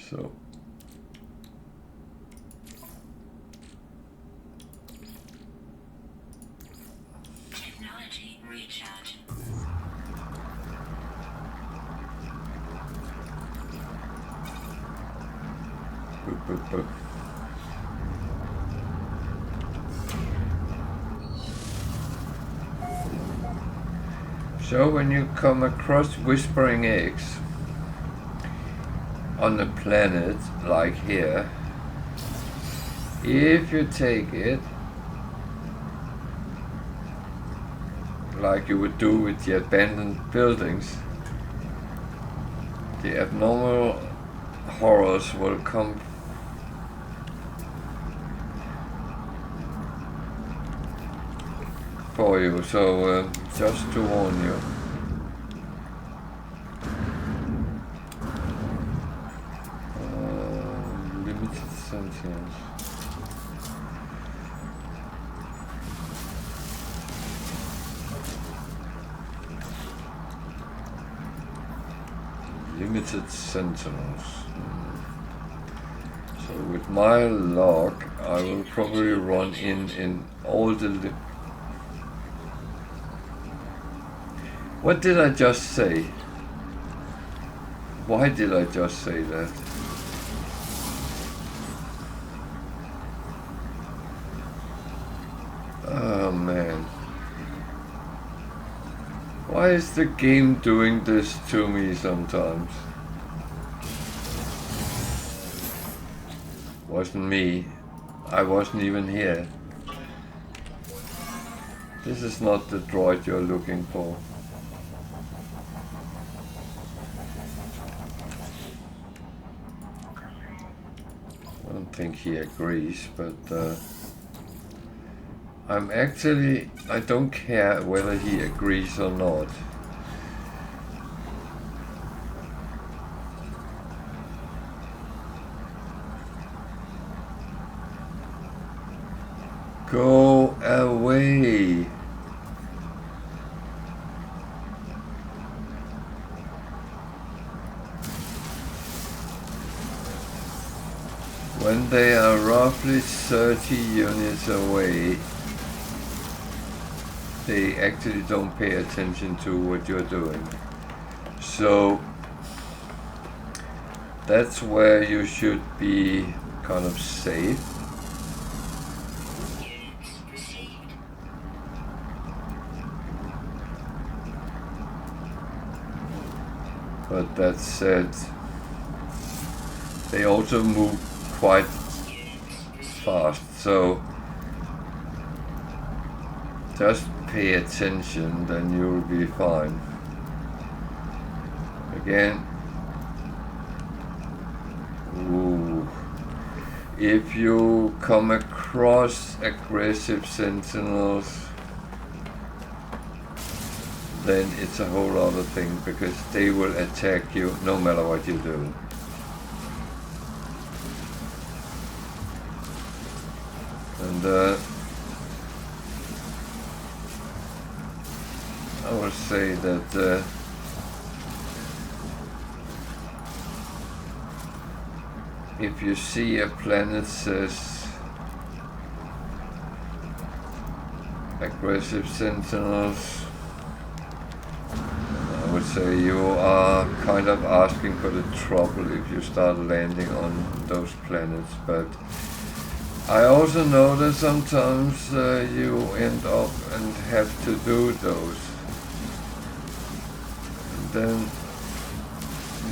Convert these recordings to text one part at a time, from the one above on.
So technology recharge. boop, boop, boop. So when you come across whispering eggs on a planet like here, if you take it like you would do with the abandoned buildings, the abnormal horrors will come for you, so just to warn you. Limited sentience. Limited sentinels. So with my log, I will probably run in all the... What did I just say? Why did I just say that? Oh man. Why is the game doing this to me sometimes? Wasn't me. I wasn't even here. This is not the droid you're looking for. I don't think he agrees, but I don't care whether he agrees or not. Go away. When they are roughly 30 units away, they actually don't pay attention to what you're doing. So that's where you should be kind of safe. But that said, they also move quite fast, so just pay attention, then you'll be fine. Again, ooh. If you come across aggressive sentinels, then it's a whole other thing, because they will attack you no matter what you do. And I will say that if you see a planet says aggressive sentinels, I would say you are kind of asking for the trouble if you start landing on those planets. But I also know that sometimes you end up and have to do those. And then,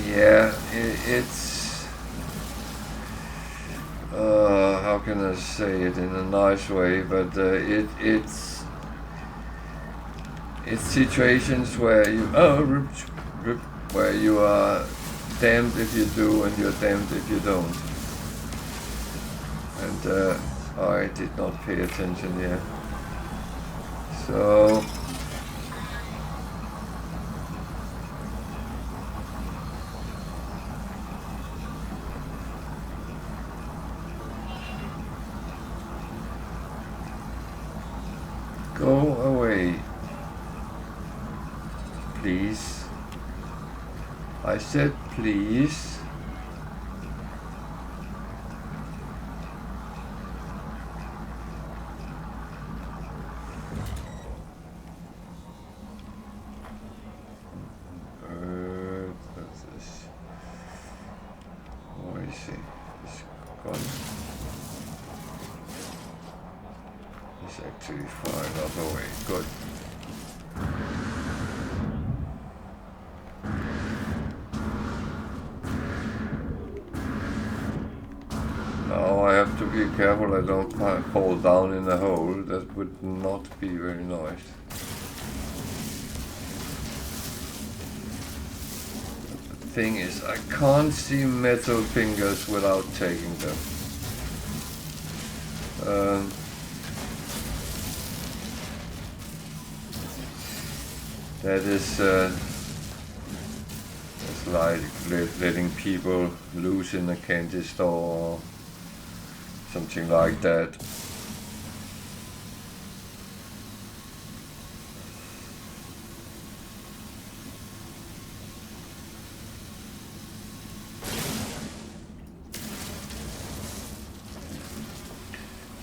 yeah, it's how can I say it in a nice way, but it's situations where you are damned if you do and you're damned if you don't. And I did not pay attention here. So go away, please. I said please. see. This gun is actually far enough away. Good. Now I have to be careful I don't fall down in a hole. That would not be very nice. The thing is, I can't see metal fingers without taking them. That is it's like letting people loose in a candy store or something like that.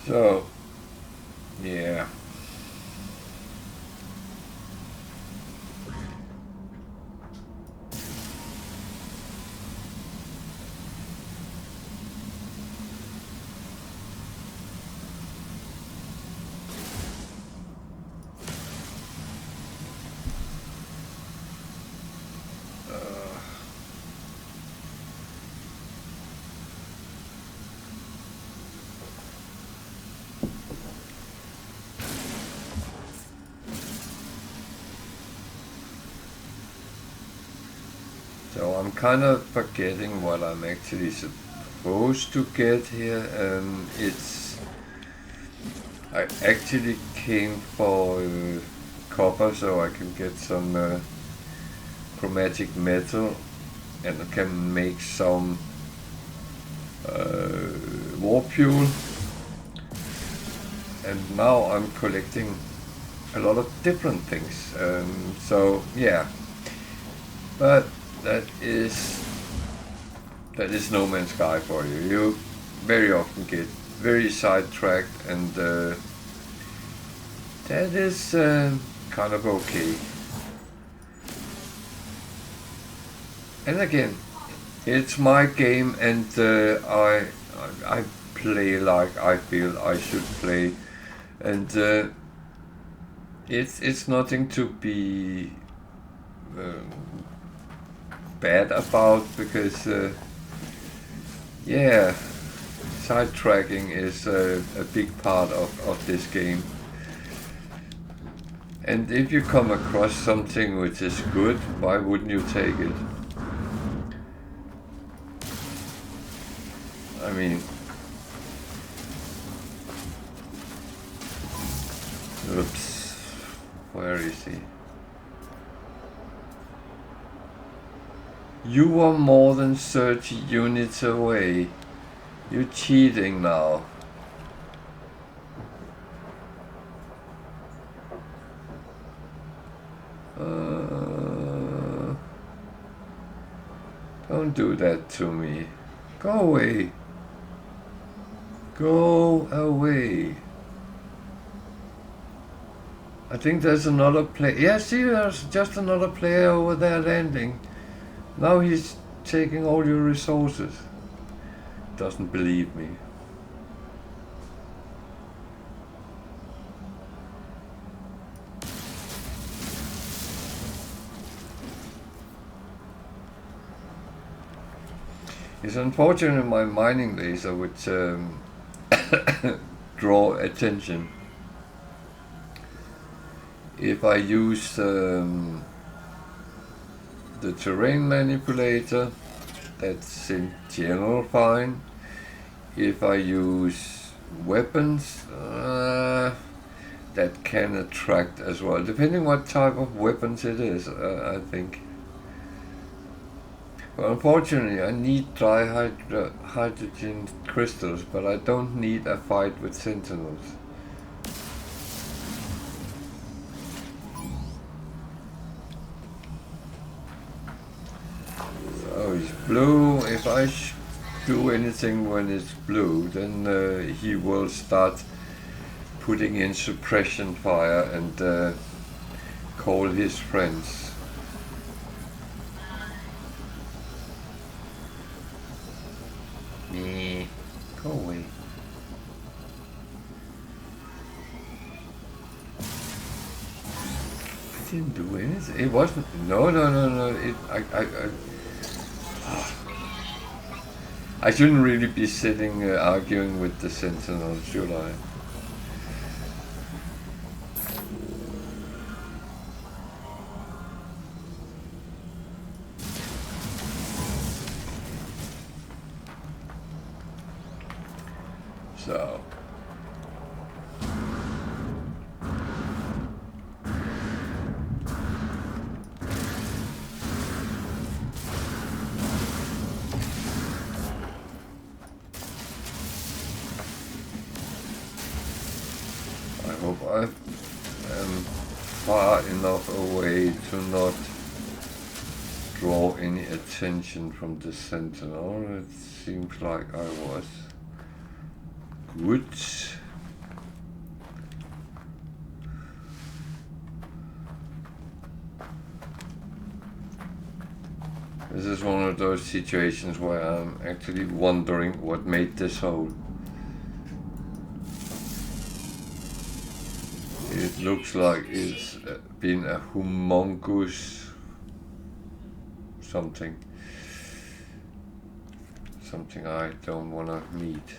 So, yeah. So I'm kind of forgetting what I'm actually supposed to get here. I actually came for copper so I can get some chromatic metal and I can make some warp fuel. And now I'm collecting a lot of different things. So yeah, but that is No Man's Sky for you. You very often get very sidetracked, and that is kind of okay. And again, it's my game, and I play like I feel I should play, and it's nothing to be bad about, because yeah, sidetracking is a big part of this game. And if you come across something which is good, why wouldn't you take it? I mean, oops, where is he? You are more than 30 units away. You're cheating now. Don't do that to me. Go away. Go away. I think there's another player. Yeah, see, there's just another player over there landing. Now he's taking all your resources. Doesn't believe me. It's unfortunate my mining laser would draw attention. If I use the terrain manipulator, that's in general fine. If I use weapons, that can attract as well, depending what type of weapons it is, I think. Well, unfortunately, I need dry hydrogen crystals, but I don't need a fight with sentinels. So he's blue. If I do anything when it's blue, then he will start putting in suppression fire and call his friends. Me. Go away. I didn't do anything. It wasn't. No. It. I shouldn't really be sitting arguing with the sentinel, should I? So. I hope I am far enough away to not draw any attention from the sentinel. It seems like I was. Good. This is one of those situations where I'm actually wondering what made this hole. It looks like it's been a humongous something I don't want to meet.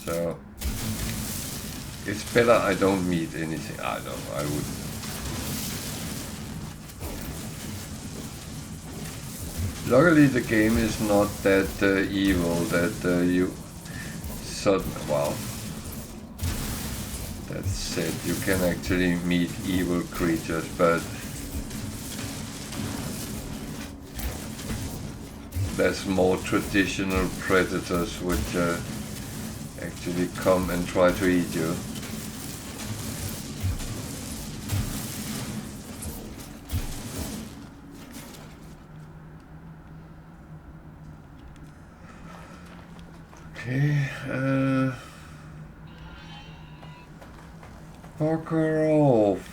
So it's better I don't meet anything. I wouldn't. Luckily the game is not that evil that you suddenly, well, that said, you can actually meet evil creatures, but there's more traditional predators which actually come and try to eat you. Okay, fuck her off.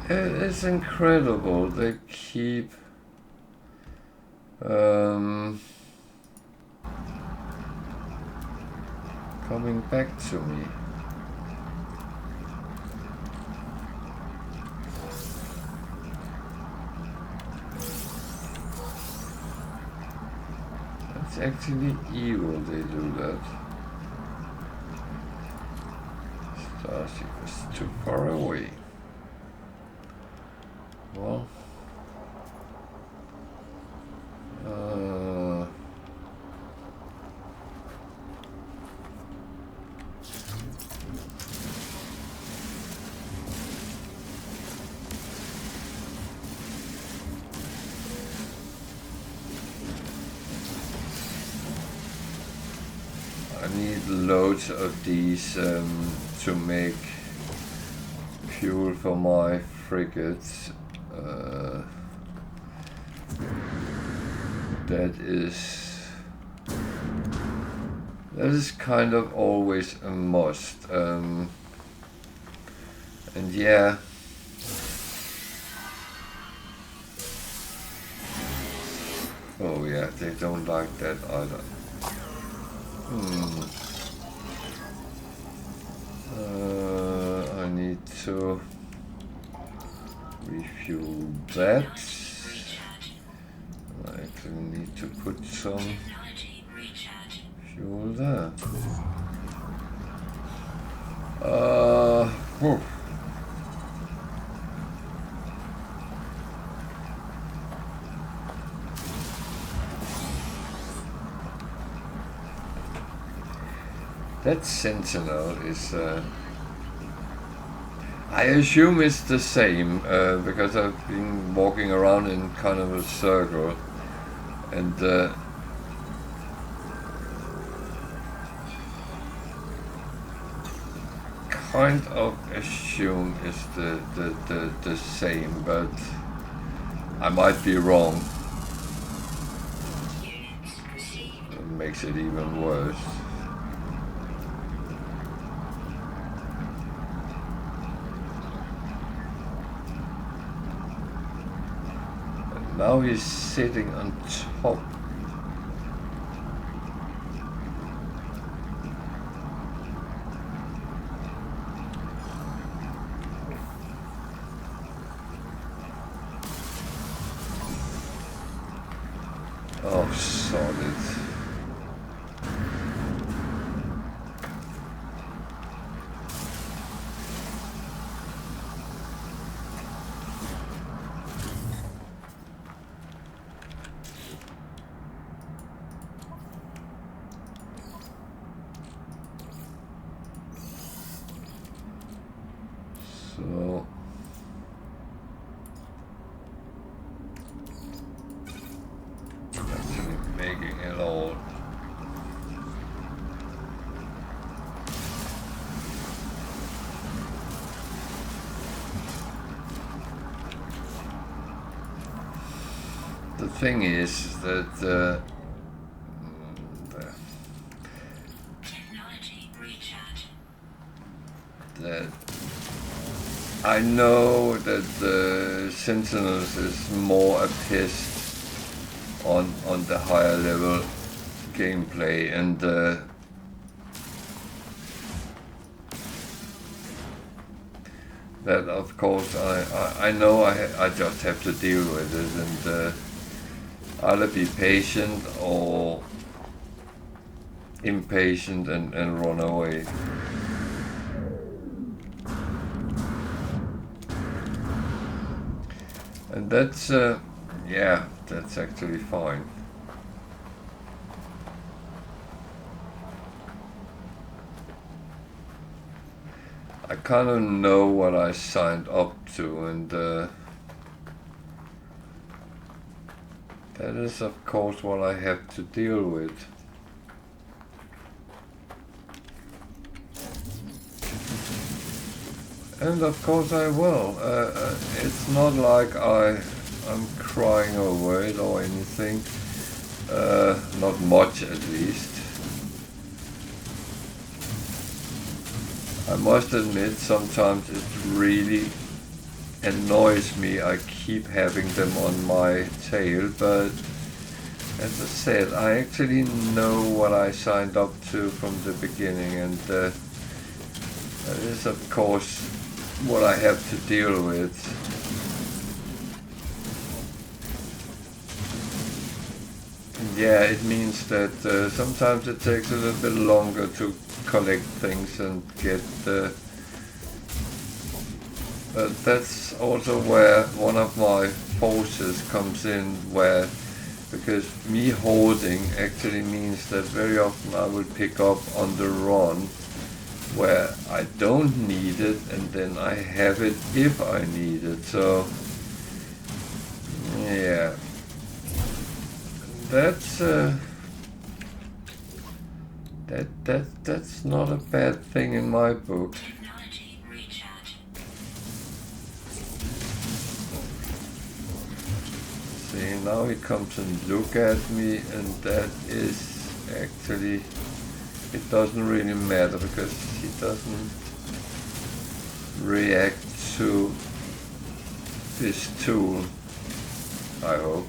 It's incredible, they keep coming back to me. It's actually evil they do that. Starship is too far away. Well, I need loads of these to make fuel for my frigates. That is kind of always a must. And yeah. Oh yeah, they don't like that either. I need to refuel that. I actually need to put some fuel there. Whew. That sentinel is, I assume it's the same, because I've been walking around in kind of a circle, and kind of assume is the same, but I might be wrong. It makes it even worse. And now he's sitting on top. Oh, solid. So actually making it all. The thing is that that I know that the Sentinels is more appeased on the higher level gameplay, and that of course I know I just have to deal with it, and either be patient or impatient and run away. And that's, yeah, that's actually fine. I kind of know what I signed up to, and that is of course what I have to deal with. And of course I will. It's not like I'm crying over it or anything. Not much, at least. I must admit, sometimes it really annoys me. I keep having them on my tail, but as I said, I actually know what I signed up to from the beginning, and that is of course what I have to deal with. And yeah, it means that sometimes it takes a little bit longer to collect things and get but that's also where one of my forces comes in, where because me hoarding actually means that very often I will pick up on the run where I don't need it, and then I have it if I need it. So yeah, that's that's not a bad thing in my book. See, now he comes and look at me, and that is actually, it doesn't really matter because he doesn't react to this tool, I hope.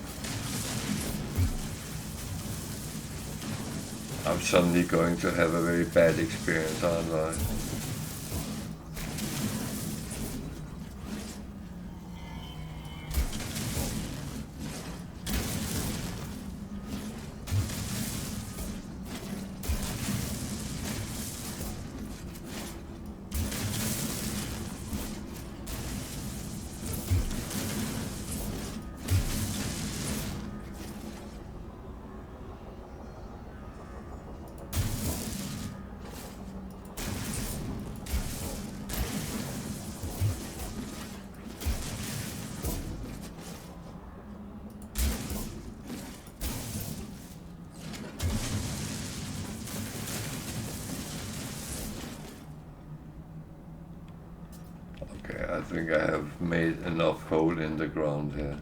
I'm suddenly going to have a very bad experience, aren't I? think I have made enough hole in the ground here.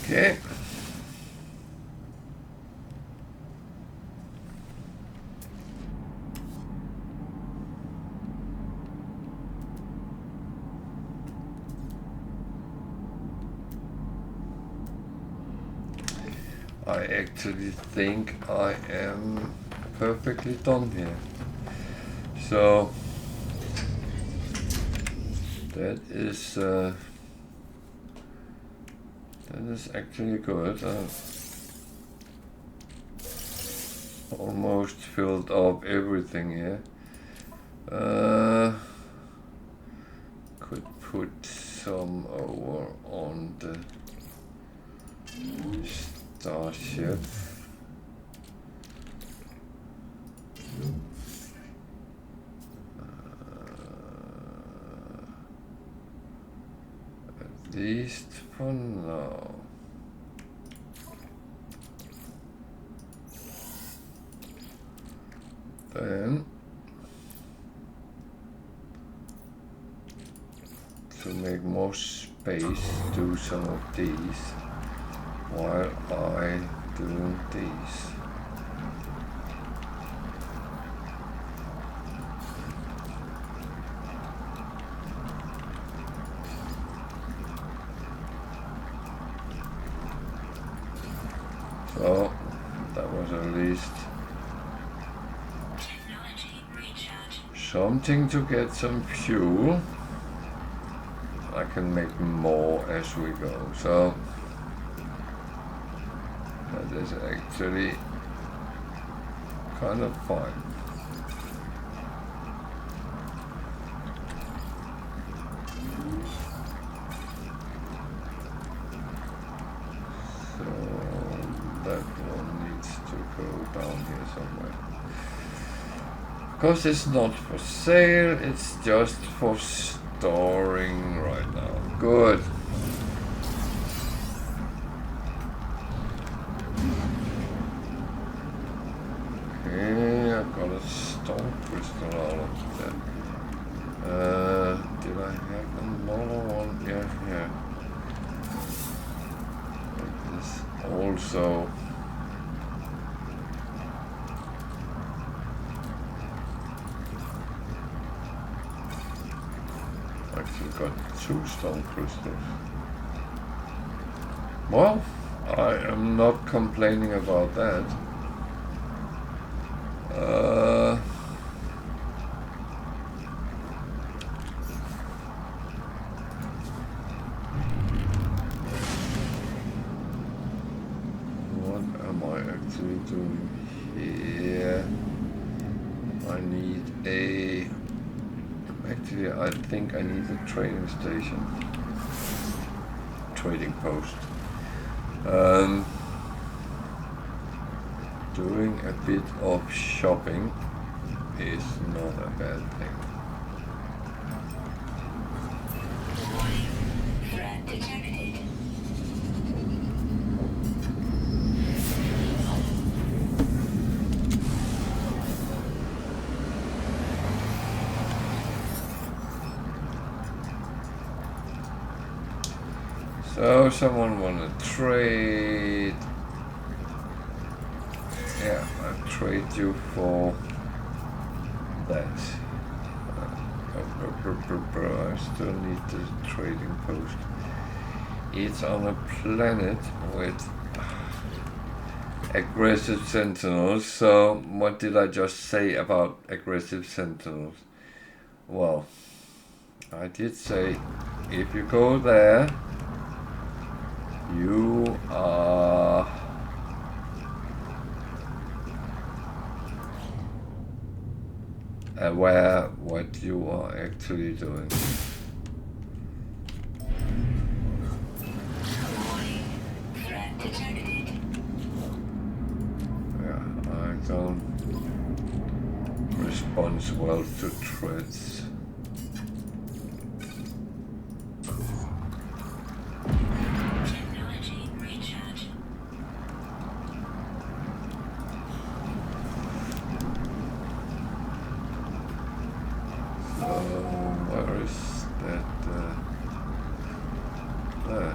Okay. I actually think I am perfectly done here. So that is actually good. Almost filled up everything here. Could put some over on the starship. At least for now. Then to make more space, do some of these while I do these. So that was at least something to get some fuel. I can make more as we go. So that is actually kind of fine. So that one needs to go down here somewhere. Because it's not for sale, it's just for storing right now. Good. Okay, I've got a stone crystal out of that. Did I have another one? Yeah. Like this also. Actually got 2 stone crystals. Well, I am not complaining about that. What am I actually doing here? I need a... Actually, I think I need a trading station. Trading post. Doing a bit of shopping is not a bad thing. Threat detected. So someone wanna trade? Yeah, I'll trade you for that. I still need the trading post. It's on a planet with aggressive sentinels. So what did I just say about aggressive sentinels? Well, I did say if you go there, you are a aware what you are actually doing. Threat detected. Yeah, I don't respond well to threats. Technology recharge. So, where is that? There.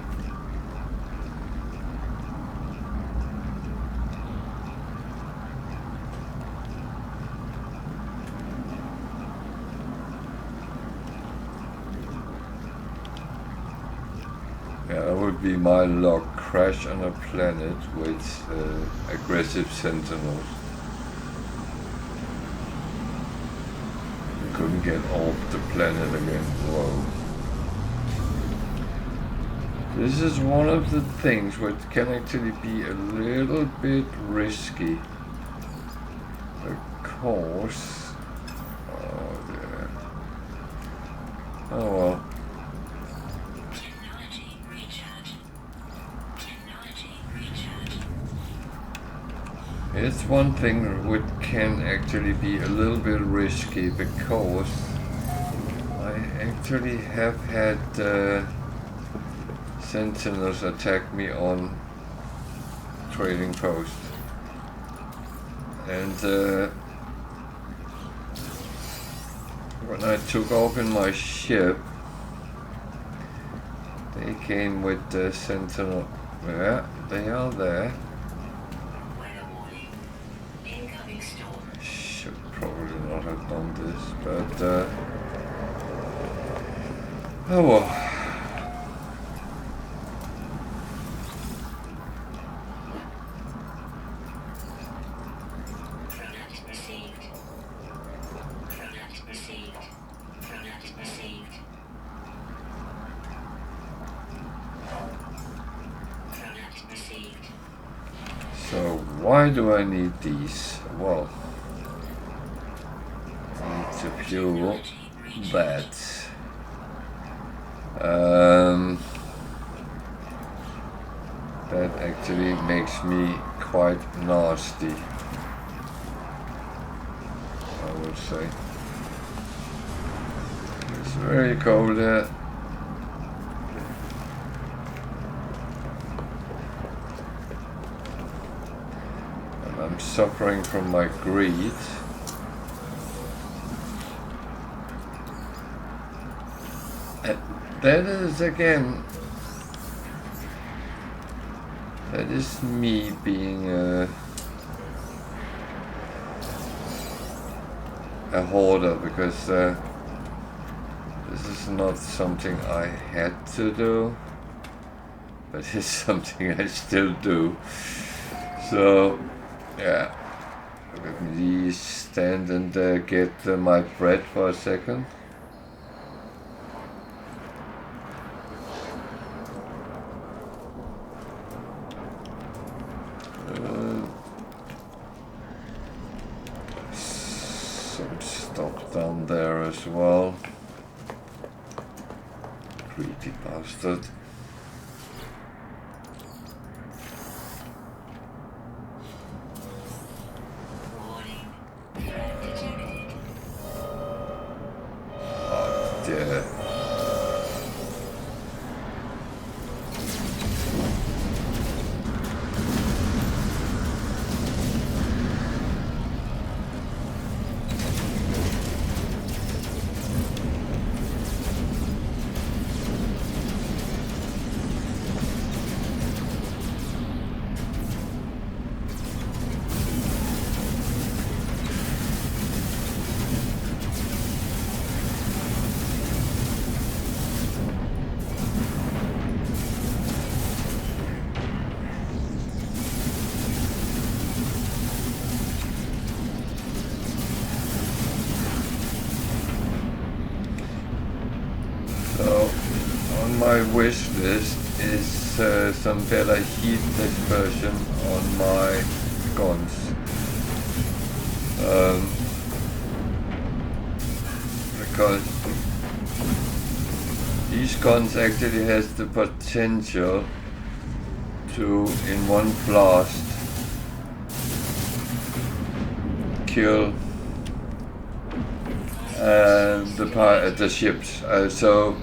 Yeah, that would be my log. Crash on a planet with aggressive sentinels. We couldn't get off the planet again. Whoa. This is one of the things which can actually be a little bit risky. Because... oh dear. Oh well. Technology recharge. Technology recharge. It's one thing which can actually be a little bit risky because I actually have had sentinels attack me on trading post, and when I took off in my ship, they came with the sentinel. Yeah, they are there. Weather warning. Incoming storm. Should probably not have done this, but oh well. Product received. Product received. Product received. Product received. So why do I need these? Well, I need to fuel that. That actually makes me quite nasty, I would say. It's very cold here. And I'm suffering from my greed. And that is again, that is me being a hoarder, because this is not something I had to do, but it's something I still do. So yeah, let me stand and get my bread for a second. Some stuff down there as well. Greedy bastard. Warning. Threat detected. Oh dear. So, on my wish list is some better heat dispersion on my guns. because these guns actually has the potential to, in one blast, kill the ships. So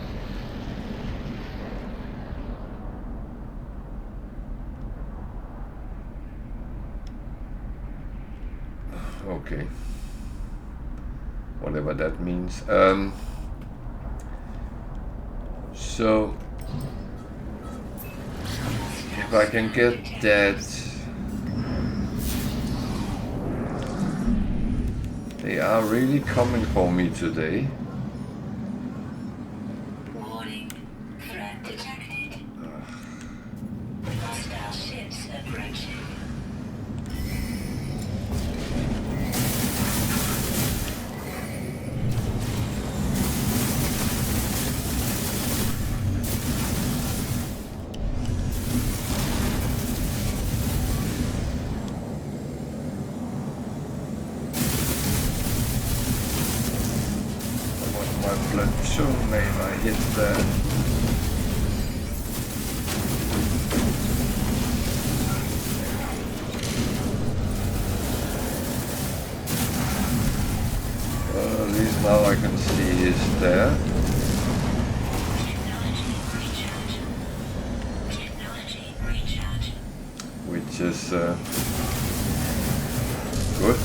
okay, whatever that means. So if I can get that, they are really coming for me today. Warning. Threat detected. Hostile ships approaching. Platoon name I hit there. Well, at least now I can see he's there. Technology recharge. Which is good.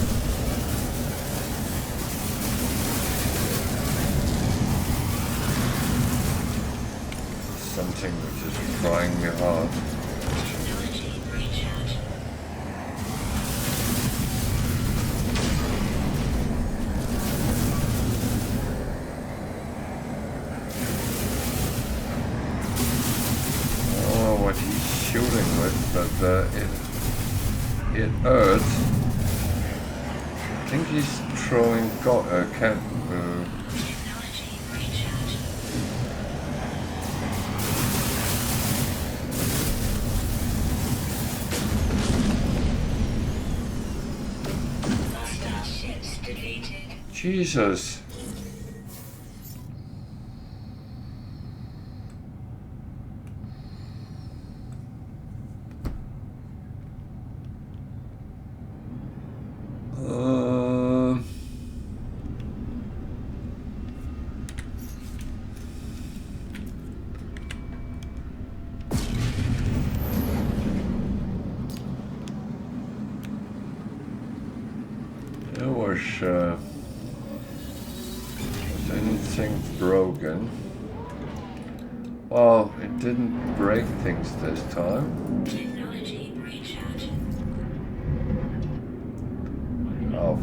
Something which is trying me hard. Technology recharge. Oh, what he's shooting with, but it hurts. I think he's throwing Technology recharge. Hostile ships defeated. Jesus. Was anything broken? Well, it didn't break things this time. Technology recharge. Oh.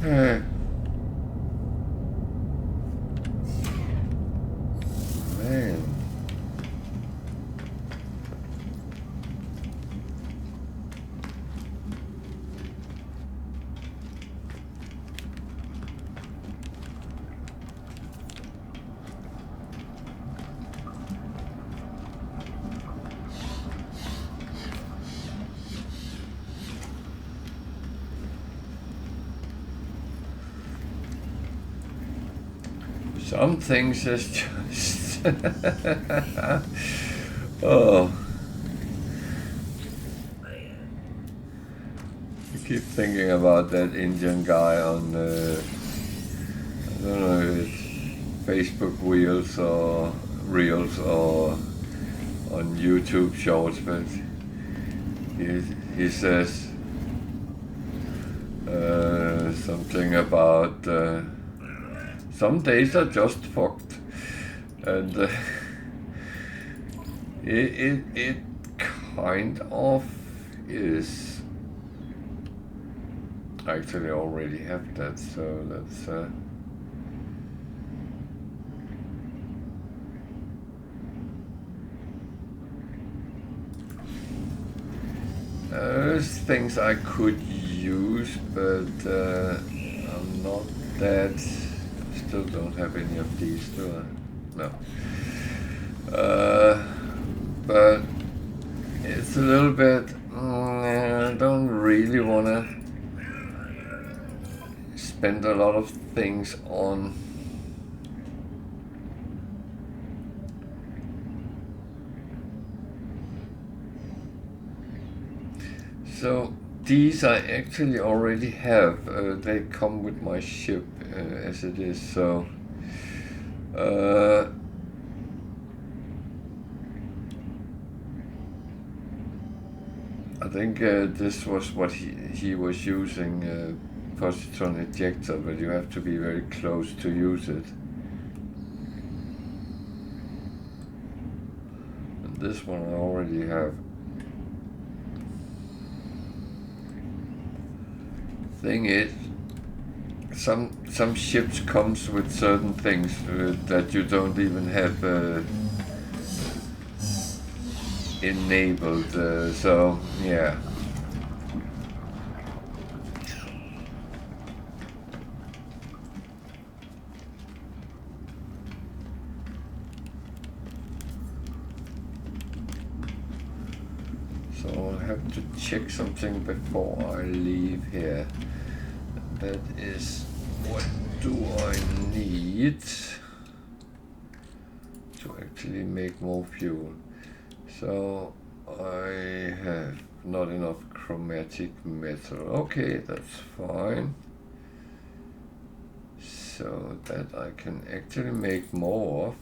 Hey. Man. Some things is just oh. I keep thinking about that Indian guy on I don't know if it's Facebook Reels or on YouTube Shorts, but he says something about some days are just fucked, and it kind of is. I actually already have that, so that's there's things I could use, but I'm not that. Still don't have any of these, do I? No. But it's a little bit don't really want to spend a lot of things on so these I actually already have. They come with my ship as it is, so I think this was what he was using, positron ejector, but you have to be very close to use it. And this one I already have. Thing is, some ships comes with certain things that you don't even have enabled, so yeah. So I'll have to check something before I leave here. That is, what do I need to actually make more fuel? So I have not enough chromatic metal. Okay, that's fine. So that I can actually make more of.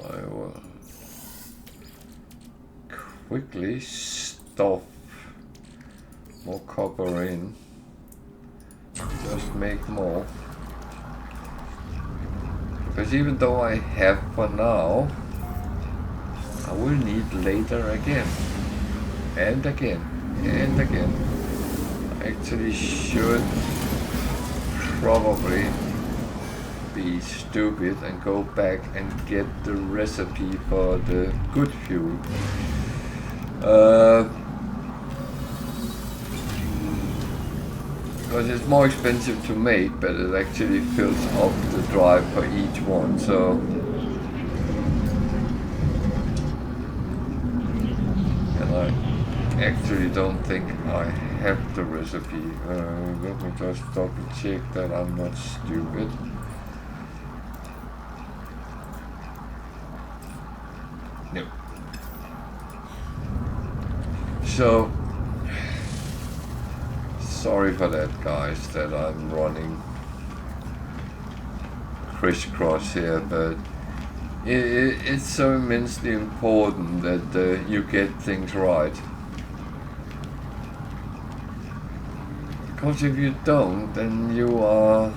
I will quickly stuff more copper in. Just make more. Because even though I have for now, I will need later again. And again. And again. I actually should probably be stupid and go back and get the recipe for the good fuel. Because it's more expensive to make, but it actually fills up the drive for each one, so and I actually don't think I have the recipe. Let me just double check that I'm not stupid. No. So sorry for that, guys, that I'm running crisscross here, but it's so immensely important that you get things right. Because if you don't, then you are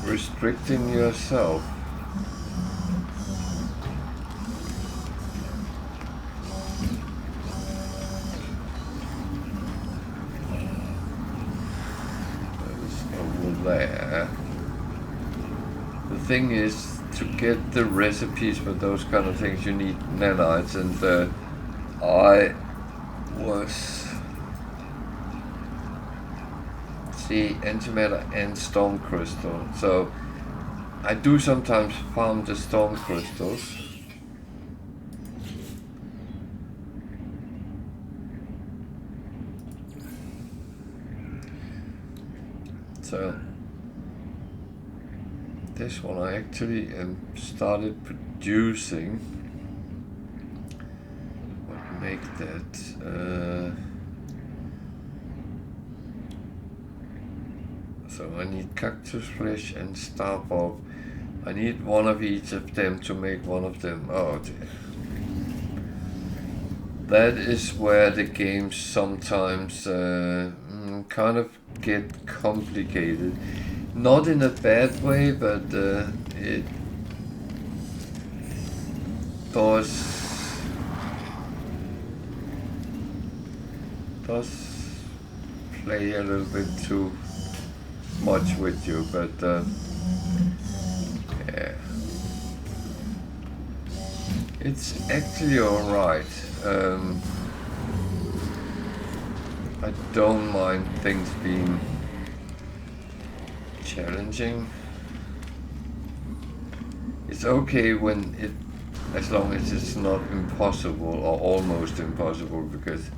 restricting yourself. There. The thing is, to get the recipes for those kind of things, you need nanites, and I was antimatter and stone crystal. So I do sometimes farm the stone crystals. So this one I actually started producing. What make that? So I need cactus flesh and star bulb. I need one of each of them to make one of them. Oh dear. That is where the games sometimes kind of get complicated. Not in a bad way, but it does play a little bit too much with you, but yeah, it's actually alright. I don't mind things being challenging. It's okay when it, as long as it's not impossible or almost impossible, because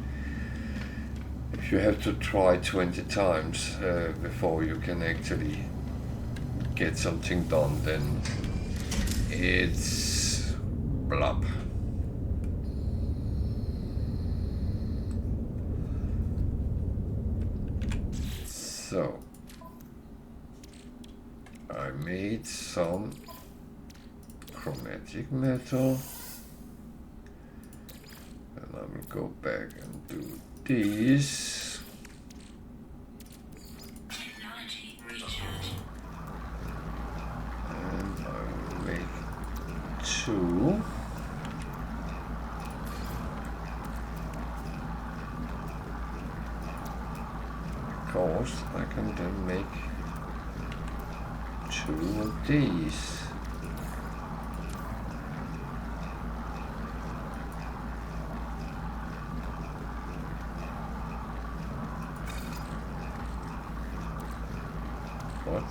if you have to try 20 times before you can actually get something done, then it's blah. So I made some chromatic metal, and I will go back and do these. Technology recharge. And I will make 2. Of course, I can then make 2 of these. What?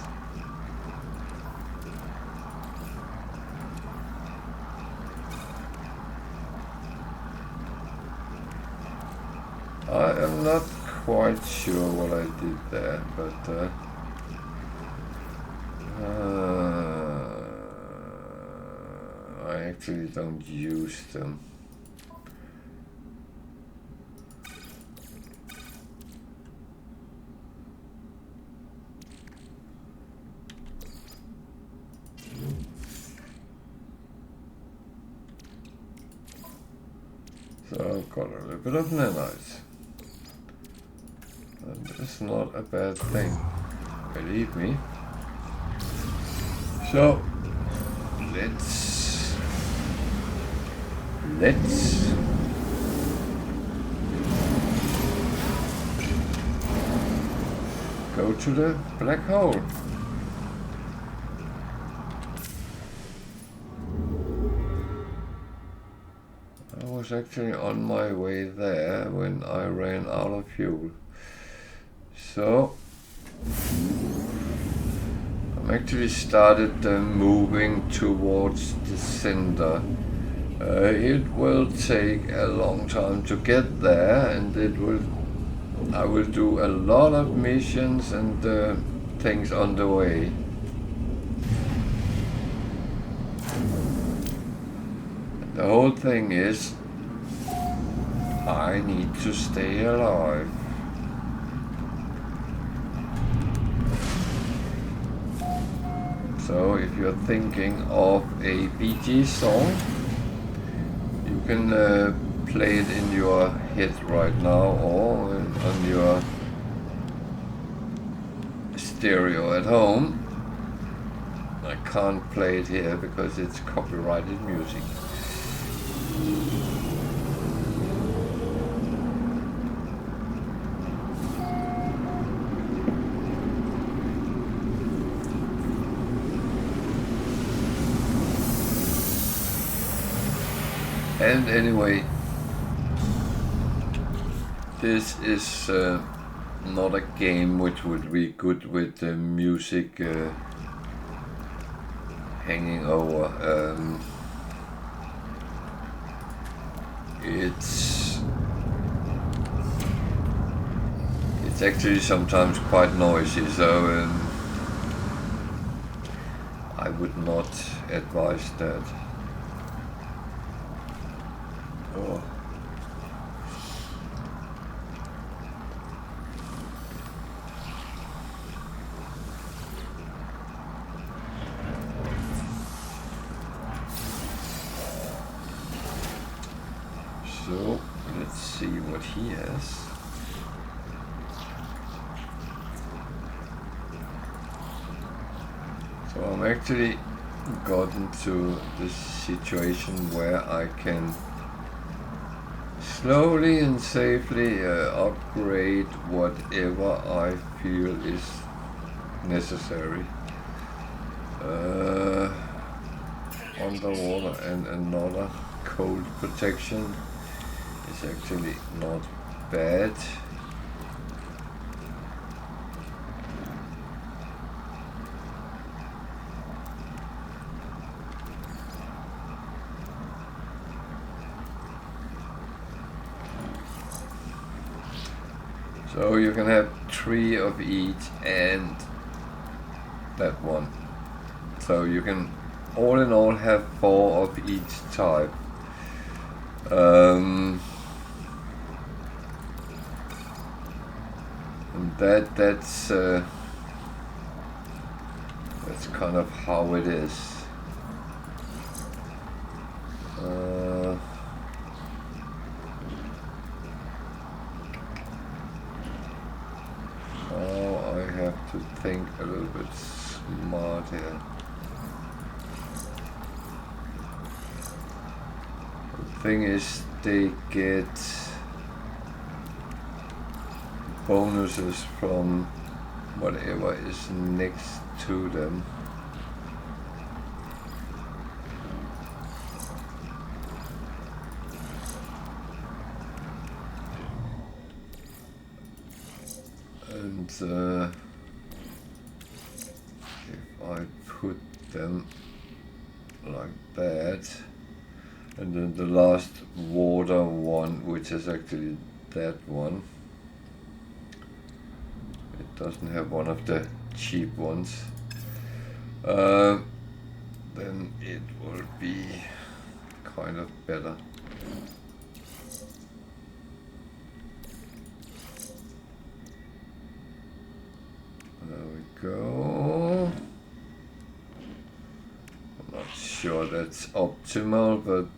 I am not quite sure what I did there, but I actually don't use them. So I've got a little bit of nanites. And it's not a bad thing, believe me. So let's go to the black hole. I was actually on my way there when I ran out of fuel. So I'm actually started moving towards the center. It will take a long time to get there, and I will do a lot of missions and things on the way. The whole thing is, I need to stay alive. So if you're thinking of a Bee Gees song, you can play it in your head right now, or on your stereo at home. I can't play it here because it's copyrighted music. And anyway, this is not a game which would be good with the music hanging over. It's actually sometimes quite noisy, so I would not advise that. Oh. So let's see what he has. So I'm actually got into this situation where I can slowly and safely upgrade whatever I feel is necessary. Underwater and another cold protection is actually not bad. So you can have 3 of each and that one. So you can all in all have 4 of each type. And that's kind of how it is. Now I have to think a little bit smart here. The thing is, they get bonuses from whatever is next to them. And if I put them like that, and then the last water one, which is actually that one, it doesn't have one of the cheap ones, then it will be kind of better. There we go. I'm not sure that's optimal, but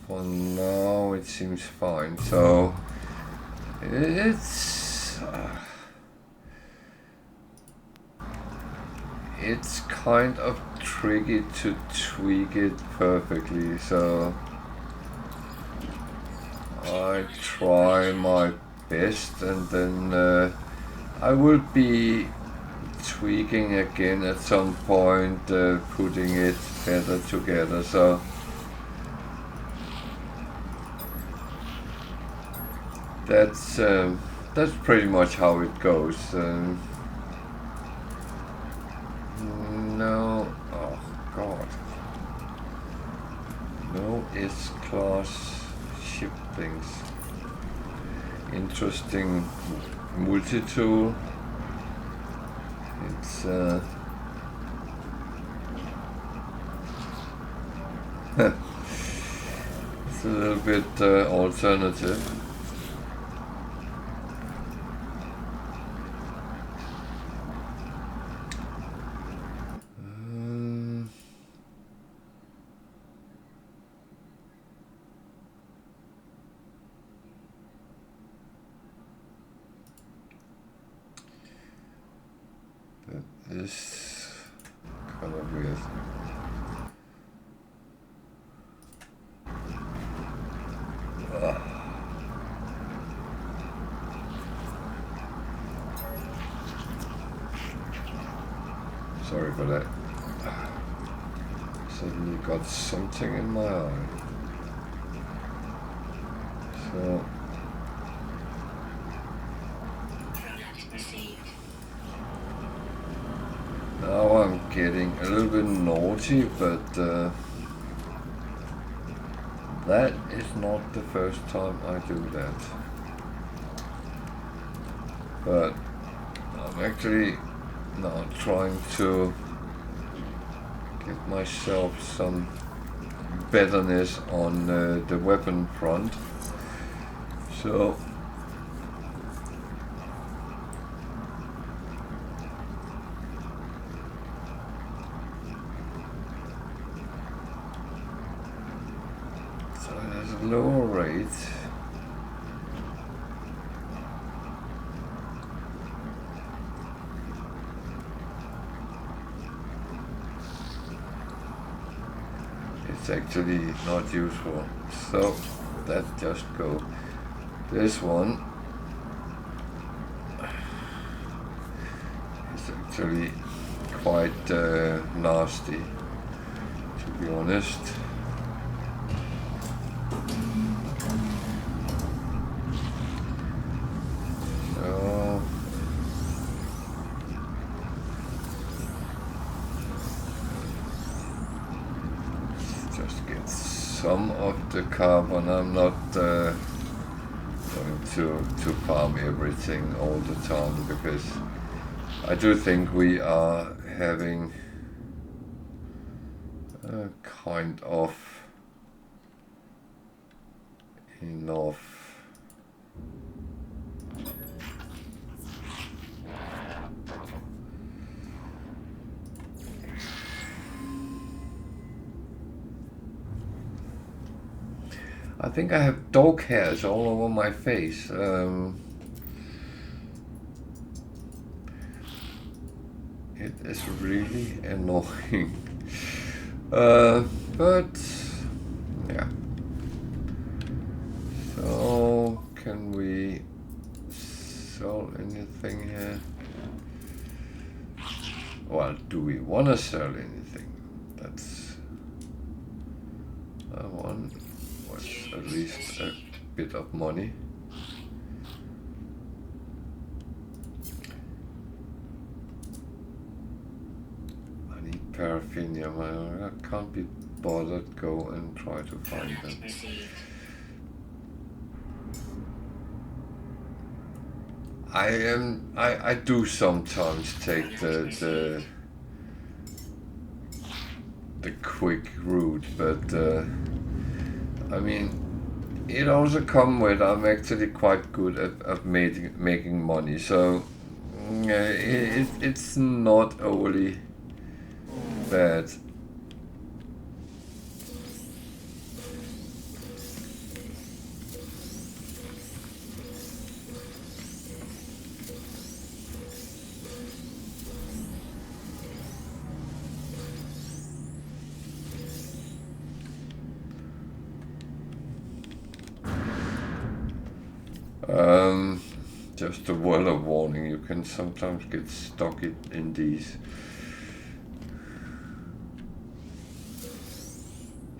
for now it seems fine. So it's kind of tricky to tweak it perfectly, so I try my best, and then I will be tweaking again at some point, putting it better together. So that's pretty much how it goes. No, oh god, no S-class ship things. Interesting multi-tool. It's it's a little bit alternative. This kind of weird. Sorry for that. Suddenly got something in my eye. So now I'm getting a little bit naughty, but that is not the first time I do that. But I'm actually now trying to get myself some betterness on the weapon front. So there's a lower rate. It's actually not useful, so that just go. This one is actually quite nasty, to be honest. So just get some of the carbon. I'm not going to farm everything all the time, because I do think we are having a kind of enough. I think I have dog hairs all over my face. It is really annoying. But yeah. So can we sell anything here? Well, do we want to sell anything? That's one was at least a bit of money. I need paraffinium. I can't be bothered go and try to find them. I do sometimes take the quick route, but I mean, it also comes with I'm actually quite good at making money, so it's not overly bad. Just a word of warning, you can sometimes get stuck in these.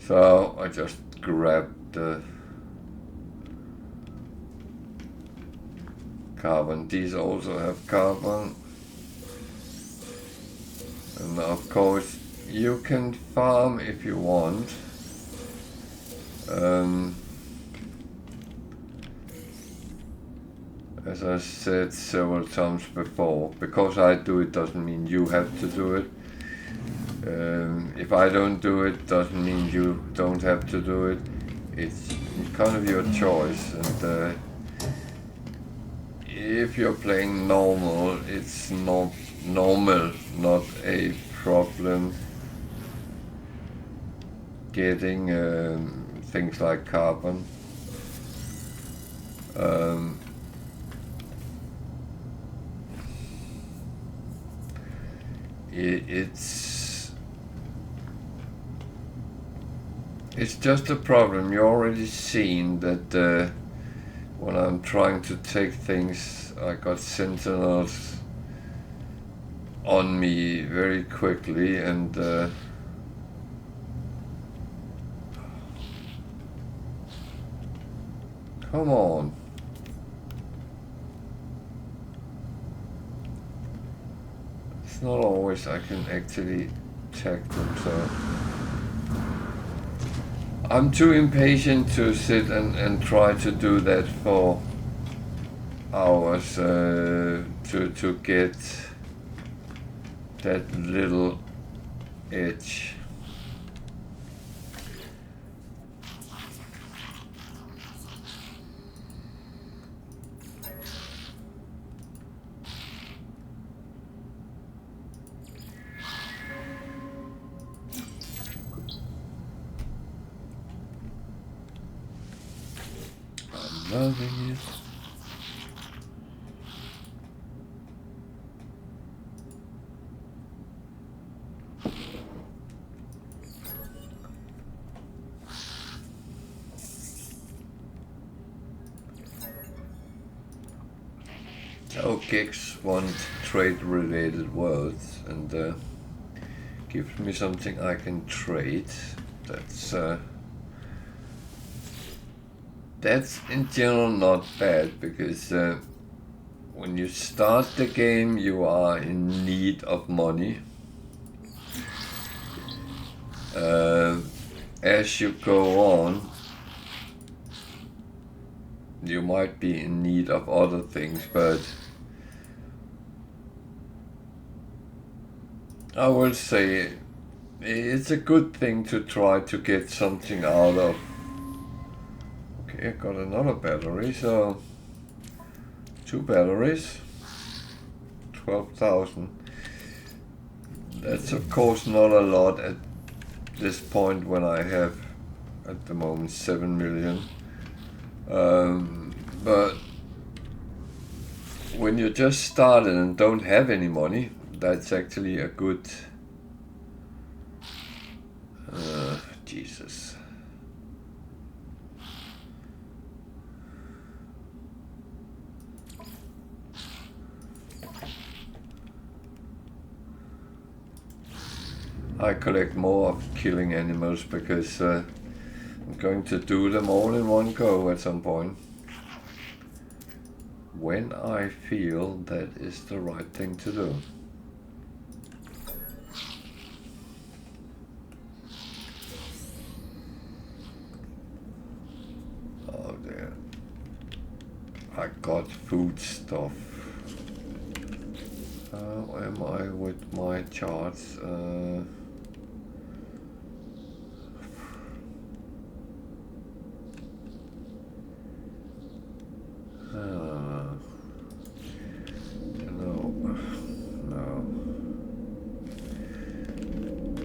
So I just grabbed the carbon. These also have carbon. And of course you can farm if you want. As I said several times before, because I do it doesn't mean you have to do it. If I don't do it, doesn't mean you don't have to do it. It's kind of your choice, and if you're playing normal, it's not normal, not a problem getting things like carbon. It's just a problem. You already seen that when I'm trying to take things, I got sentinels on me very quickly, and come on. It's not always I can actually check them, so I'm too impatient to sit and try to do that for hours to get that little edge. Loving it. So Gex want trade-related words, and gives me something I can trade. That's in general not bad, because when you start the game you are in need of money. As you go on, you might be in need of other things, but I will say it's a good thing to try to get something out of. Okay, I got another battery, so 2 batteries, 12,000. That's of course not a lot at this point when I have at the moment 7 million. But when you're just started and don't have any money, that's actually a good... Jesus. I collect more of killing animals because I'm going to do them all in one go at some point. When I feel that is the right thing to do. Oh dear. I got food stuff. How am I with my charts? No.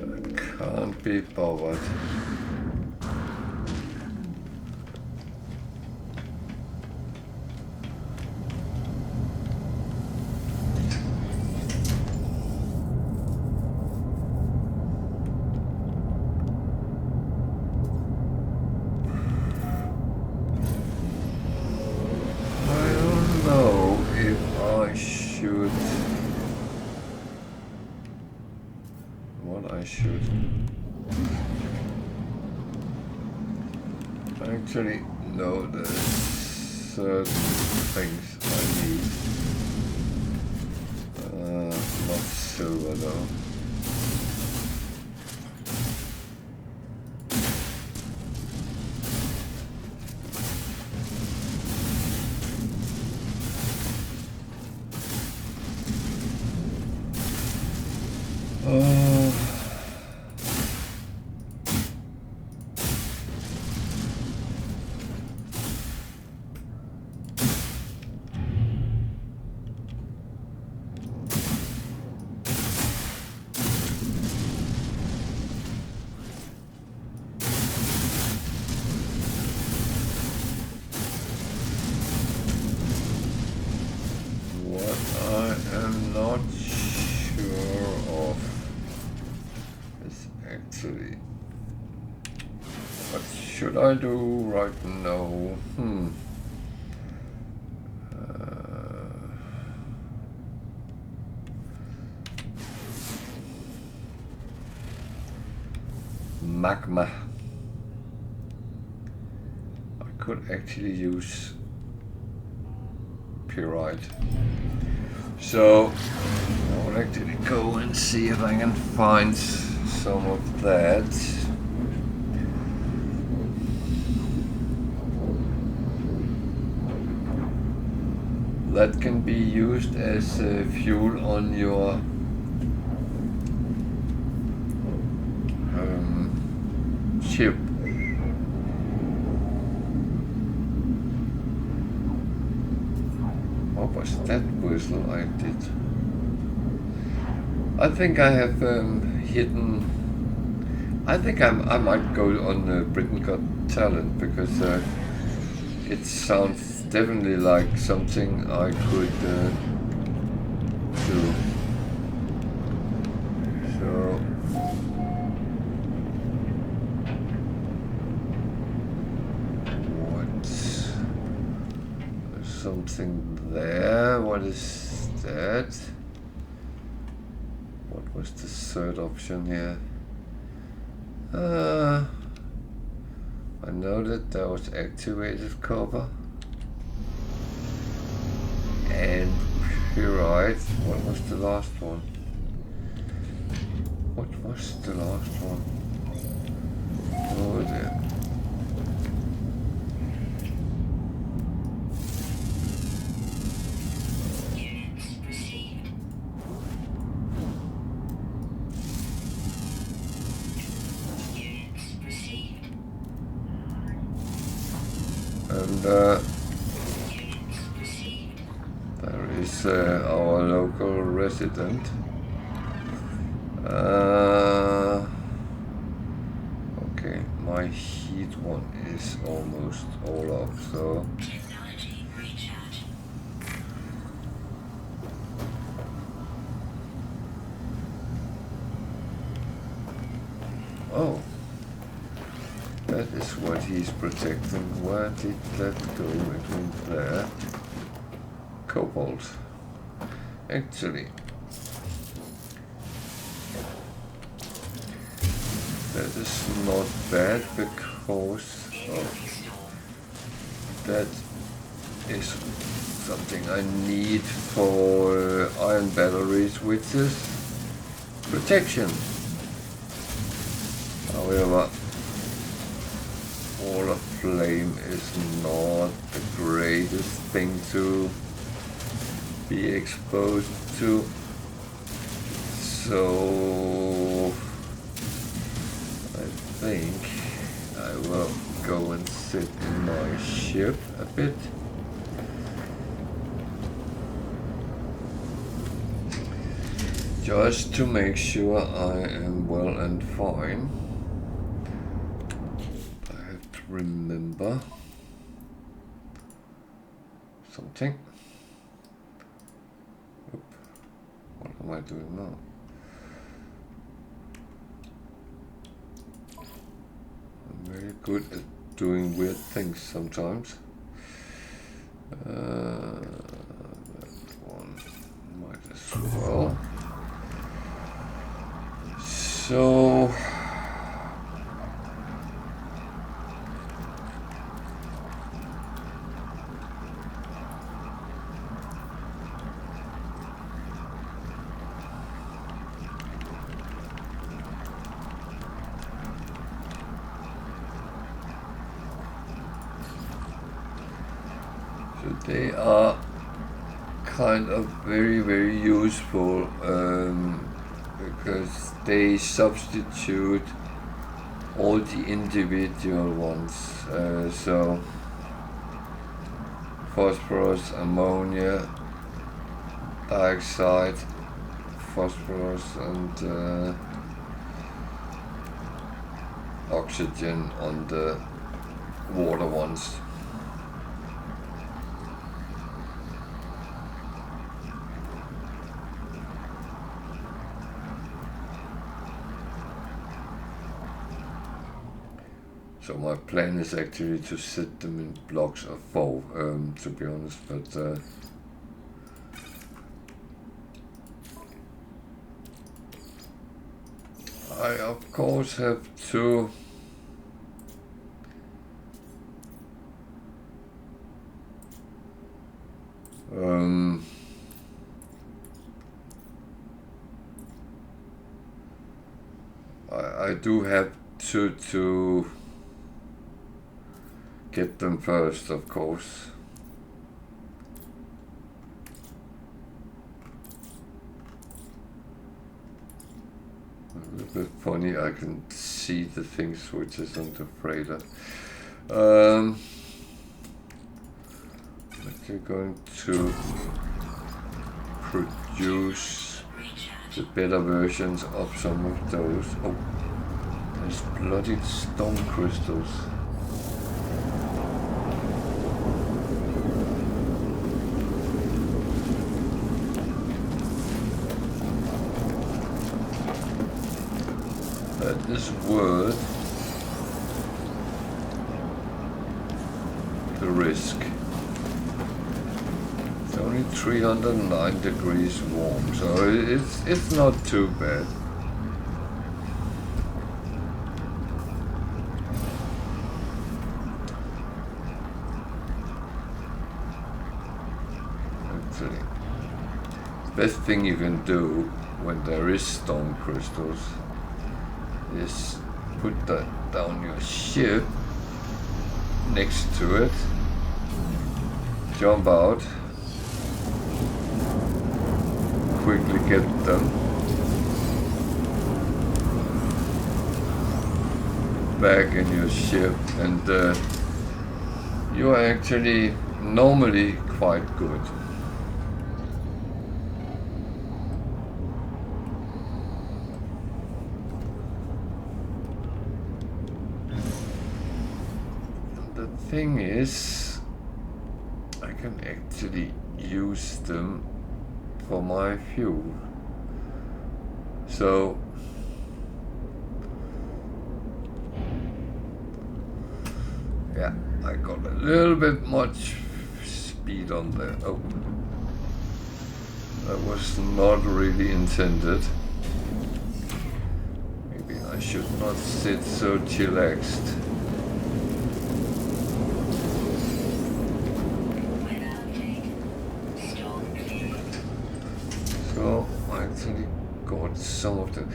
I can't be bothered. Actually, no, there's certain things I need. Not silver though. I do right now. Magma. I could actually use pyrite. So I will actually go and see if I can find some of that. That can be used as fuel on your ship. What was that whistle I did? I think I have hidden. I think I might go on Britain Got Talent because it sounds definitely like something I could do. So what's something there? What is that? What was the third option here? I know that there was activated copper. And pyrite. What was the last one? What was the last one? Oh dear. And Units received. there is our local resident. Okay, my heat one is almost all up, so Technology recharge. oh, that is what he's protecting. Where did that go? It went there. Cobalt. Actually, that is not bad because that is something I need for iron batteries, which is protection. However, Wall of Flame is not the greatest thing to be exposed to, so I think I will go and sit in my ship a bit. Just to make sure I am well and fine. I have to remember something. Oop. What am I doing now? I'm very good at doing weird things sometimes. That one might as well. So they are kind of very, very useful because they substitute all the individual ones. So phosphorus, ammonia, dioxide, phosphorus, and oxygen on the water ones. So my plan is actually to set them in blocks of 4, to be honest, but I of course have to I do have to get them first, of course. A little bit funny, I can see the things which isn't afraid of. We're going to produce the better versions of some of those. Oh, there's bloody stone crystals. That is worth the risk. It's only 309 degrees warm, so it's not too bad. Actually, the best thing you can do when there is stone crystals is put that down your ship next to it, jump out, quickly get them back in your ship, and you are actually normally quite good. The thing is, I can actually use them for my fuel. So yeah, I got a little bit much speed on there. Oh, that was not really intended. Maybe I should not sit so chillaxed. So I actually got some of the...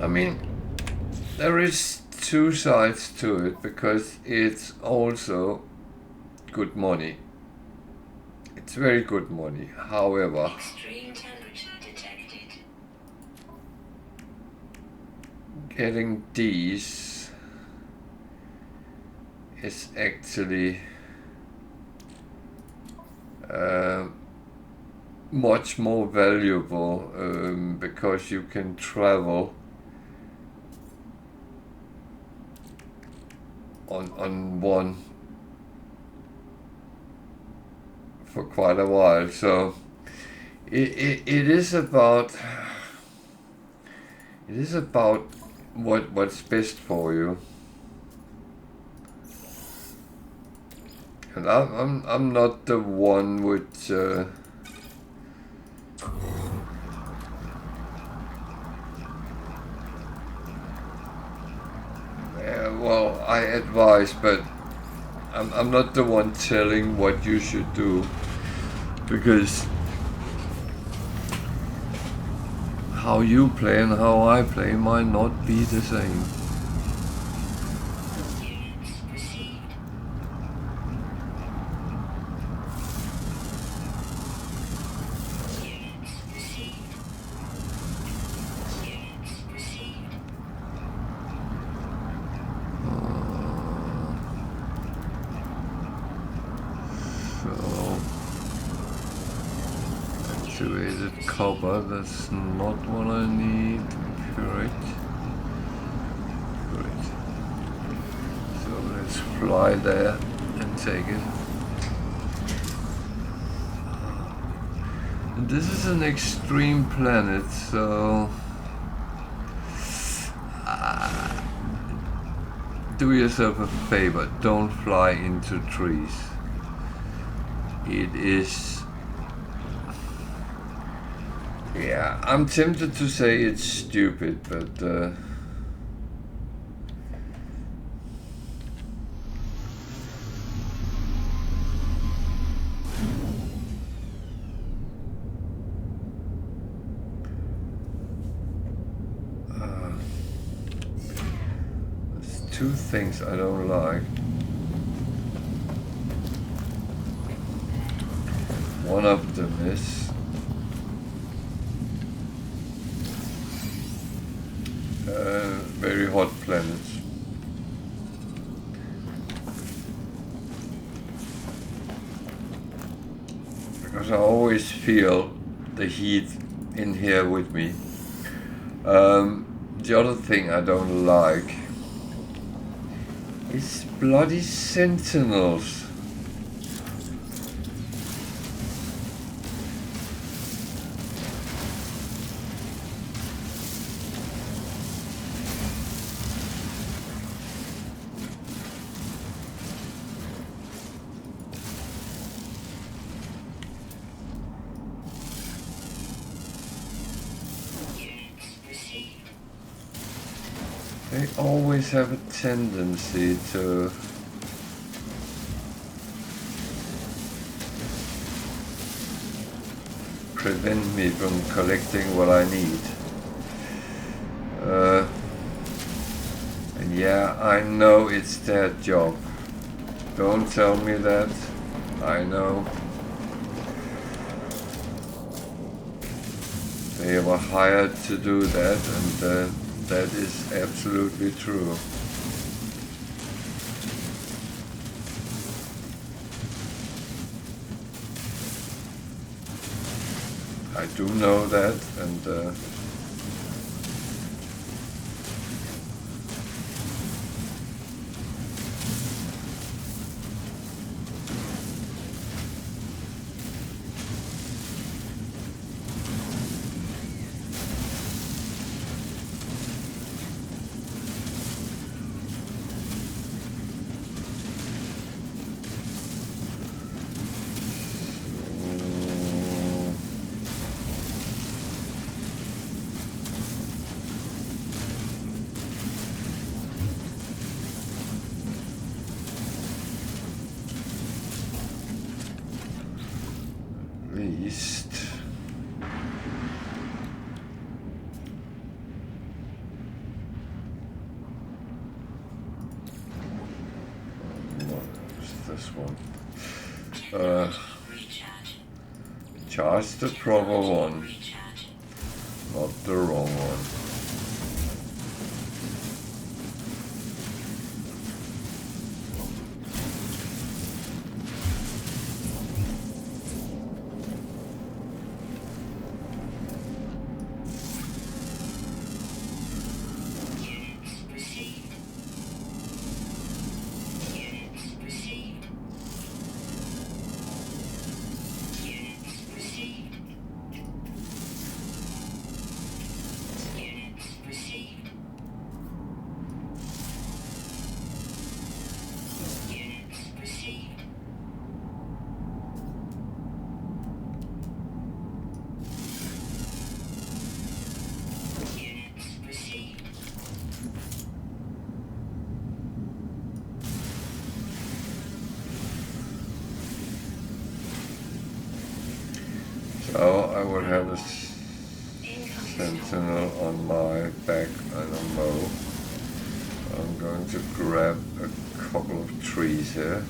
I mean, there is two sides to it, because it's also good money. It's very good money. However, Extreme temperature detected. getting these is actually much more valuable, because you can travel on one for quite a while. So it is about what's best for you. And I'm not the one which well, I advise, but I'm not the one telling what you should do, because how you play and how I play might not be the same. Units received. Units received. Units received. So activated copper, that's not what I need. Correct. Great. So let's fly there and take it. And this is an extreme planet, so do yourself a favor, don't fly into trees. It is... yeah, I'm tempted to say it's stupid, but there's two things I don't like. One of them is very hot planets. Because I always feel the heat in here with me. The other thing I don't like is bloody sentinels. They always have a tendency to prevent me from collecting what I need. And yeah, I know it's their job. Don't tell me that. I know. They were hired to do that, and that is absolutely true. I do know that, and least what is this one? Recharge. Charge the proper one, Recharge. not the wrong one. Units received. Units received. Units received. Units received. Units received. Units received. So I will have a Incoming. sentinel on my back and a mow. I'm going to grab a couple of trees here.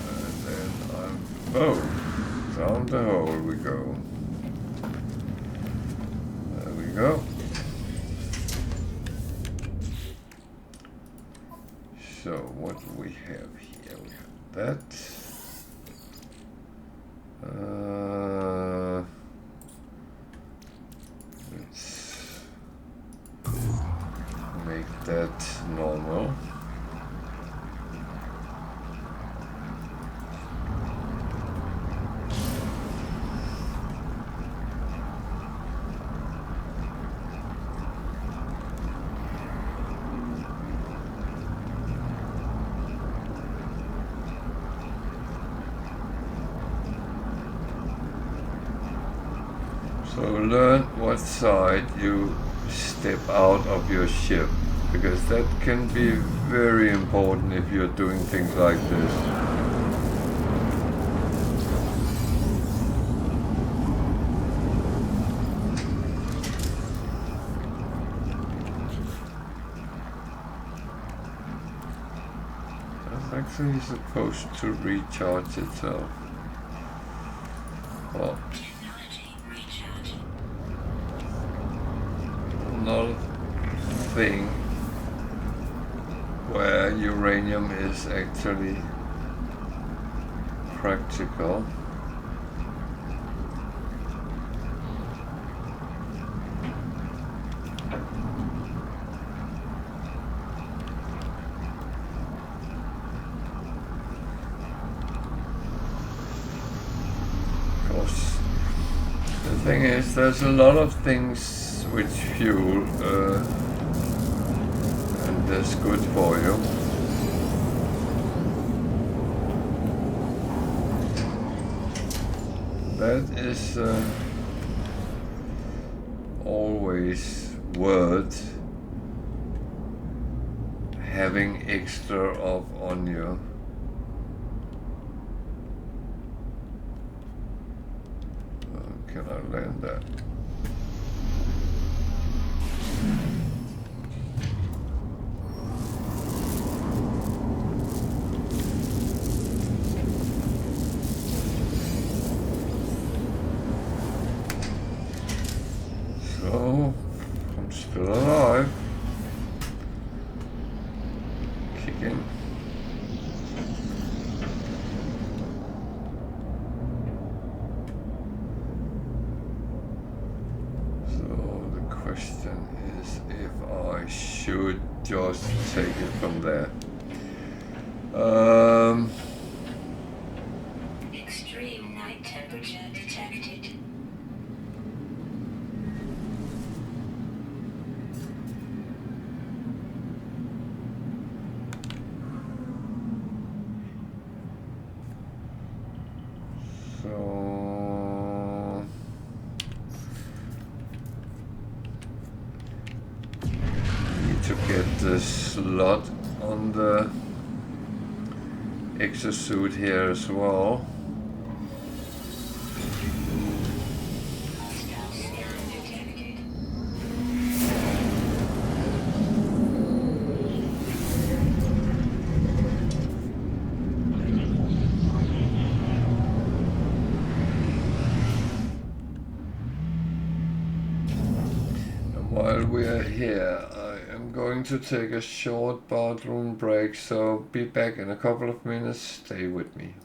And then down the hole we go. There we go. So what do we have here? We have that. Let's make that normal. So learn what side you step out of your ship, because that can be very important if you're doing things like this. That's actually supposed to recharge itself. Well, Technology recharge. another thing where uranium is actually practical. Because the thing is, there's a lot of things which fuel and that's good for you. That is always worth having extra of on you. Can I land that? So, I'm still alive. Kicking. question is if I should just take it from there. Extreme night temperature detected. So need to get the slot on the Exosuit here as well. Hostile scan detected. And while we are here, I am going to take a short bathroom break, so be back in a couple of minutes. Stay with me.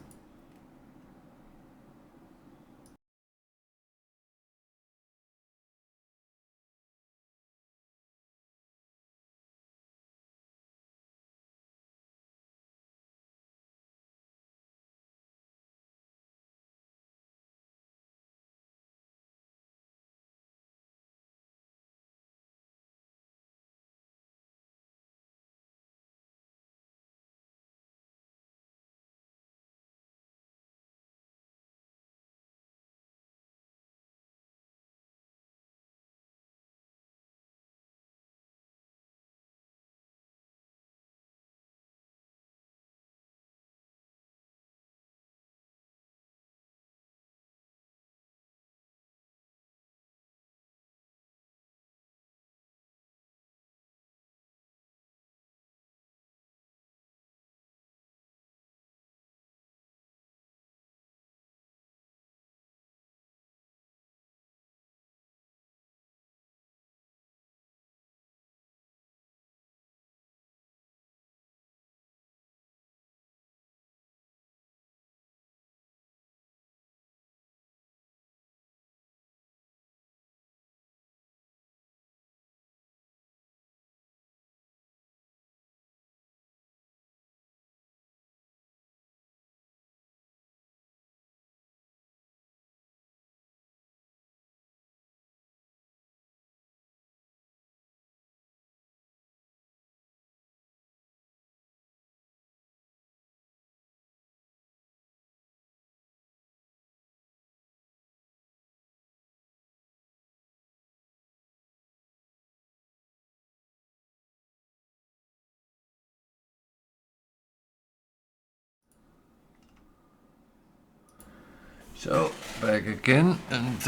So, back again, and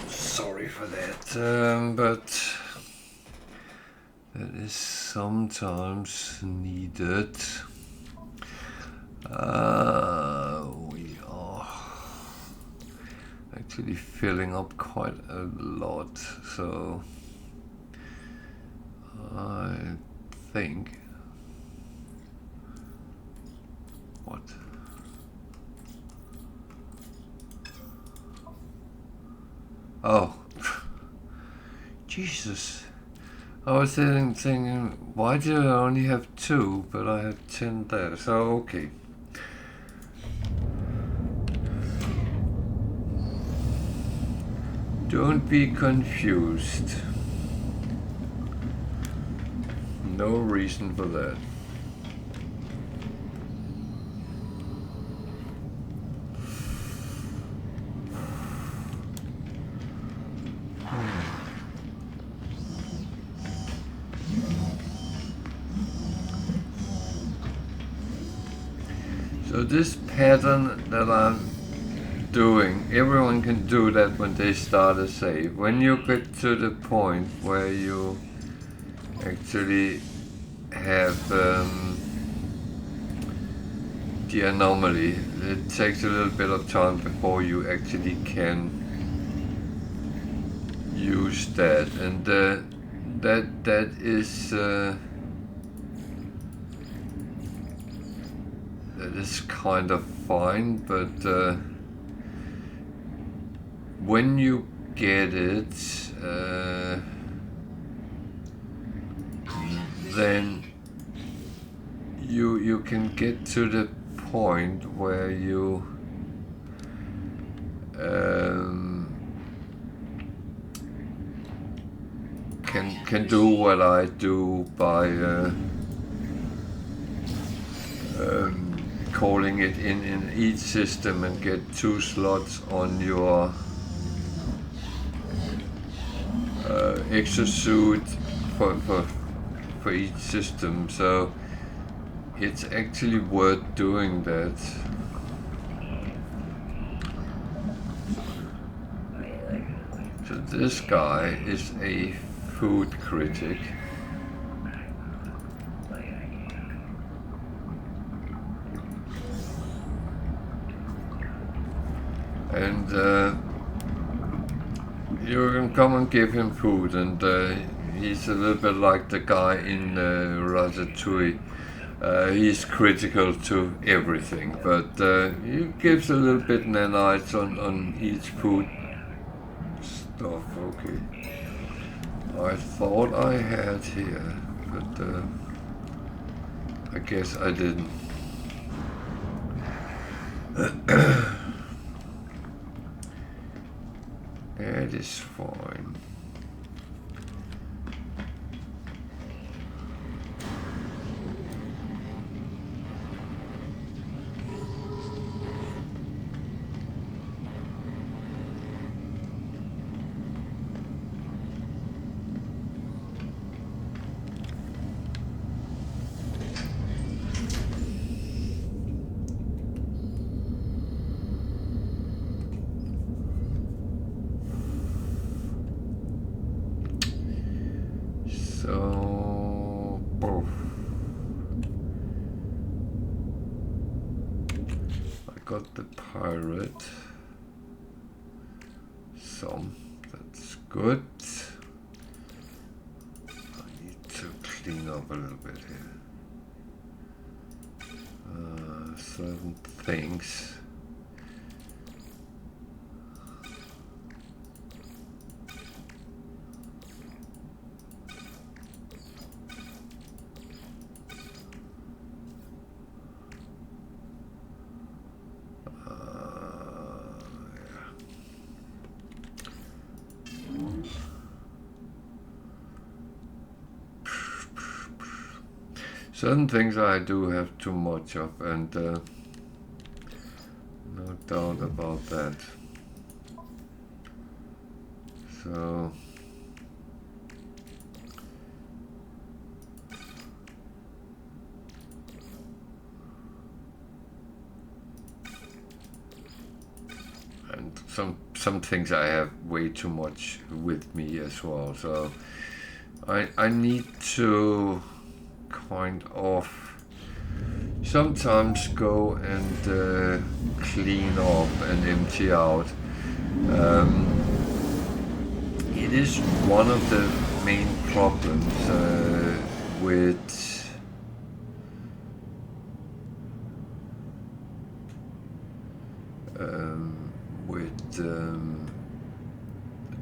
sorry for that, but that is sometimes needed. We are actually filling up quite a lot, so I think what? Oh, Jesus. I was thinking, why do I only have 2, but I have 10 there, so okay. Don't be confused. No reason for that. So this pattern that I'm doing, everyone can do that when they start a save. When you get to the point where you actually have the anomaly, it takes a little bit of time before you actually can use that, and that is kind of fine, but when you get it, then you can get to the point where you can do what I do by calling it in each system and get 2 slots on your Exosuit for each system, so it's actually worth doing that. So this guy is a food critic. And you can come and give him food, and he's a little bit like the guy in Ratatouille. He's critical to everything, but he gives a little bit nanites on each food stuff. Okay. I thought I had here, but I guess I didn't. That is fine. So, I got the pirate. Some, that's good. I need to clean up a little bit here. Certain things. Certain things I do have too much of, and no doubt about that. So and some things I have way too much with me as well. So I need to kind of sometimes go and clean up and empty out. It is one of the main problems with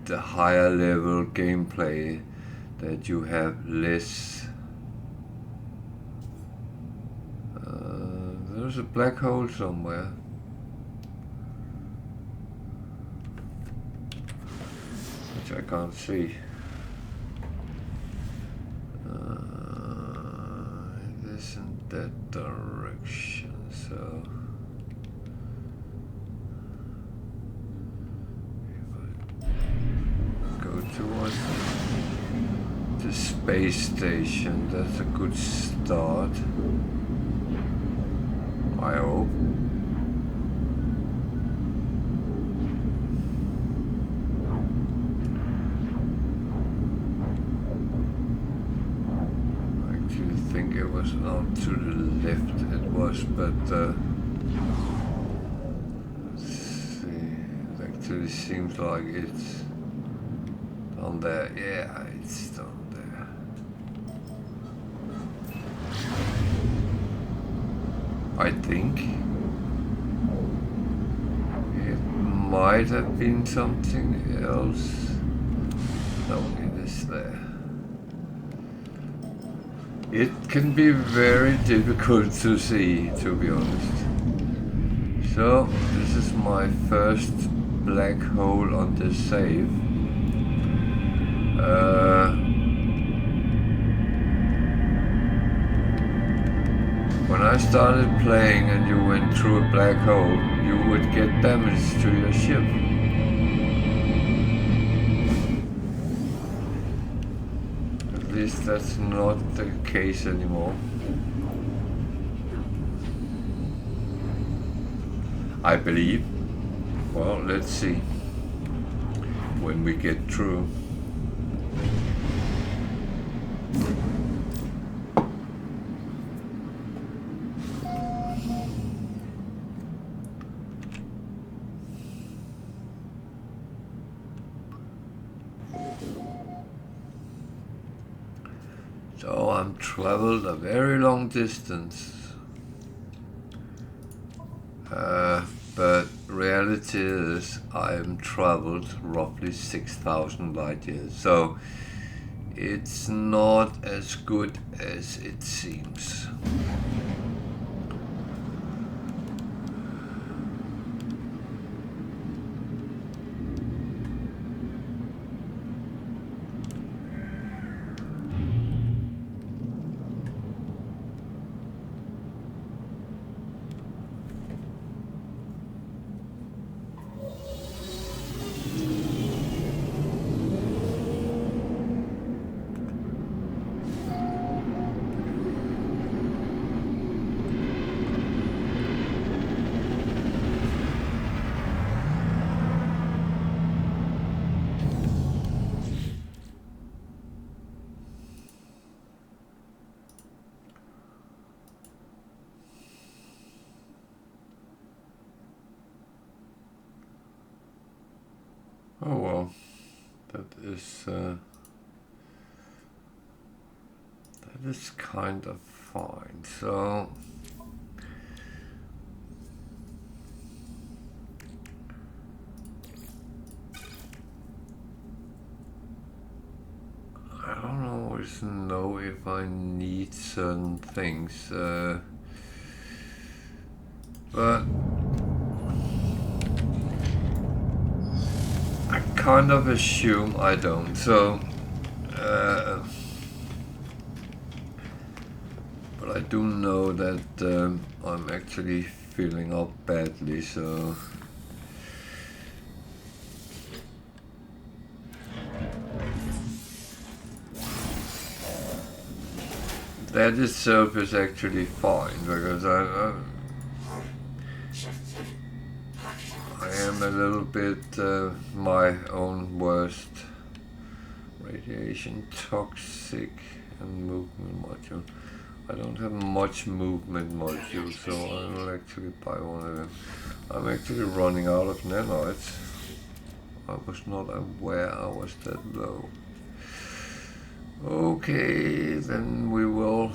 the higher level gameplay, that you have less. There's a black hole somewhere. Which I can't see. It isn't that direction, so if I go towards the space station, that's a good start. I hope. I actually think it was out to the left, it was, but let's see, it actually seems like it's down there. Yeah, it's down there. I think it might have been something else. No, it is there. It can be very difficult to see, to be honest. So, this is my first black hole on this save. When I started playing and you went through a black hole, you would get damage to your ship. At least that's not the case anymore. I believe. Well, let's see when we get through. So I'm traveled a very long distance. But reality is I am traveled roughly 6,000 light years. So it's not as good as it seems. Oh well, that is kind of fine. So I don't always know if I need certain things, but I kind of assume I don't. So, but I do know that I'm actually filling up badly, so that itself is actually fine, because I am a little bit my own worst. Radiation, toxic, and movement module. I don't have much movement module, so I will actually buy one of them. I'm actually running out of nanites. I was not aware I was that low. Okay, then we will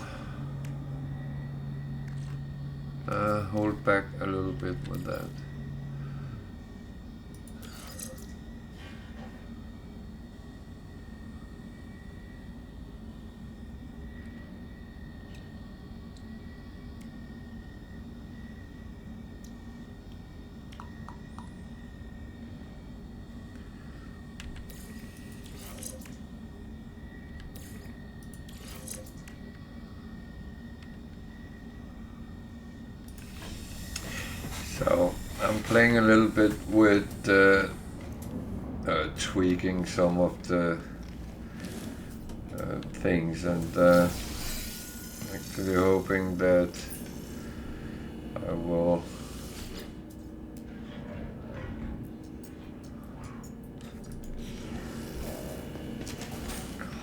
hold back a little bit with that. So I'm playing a little bit with tweaking some of the things, and actually hoping that I will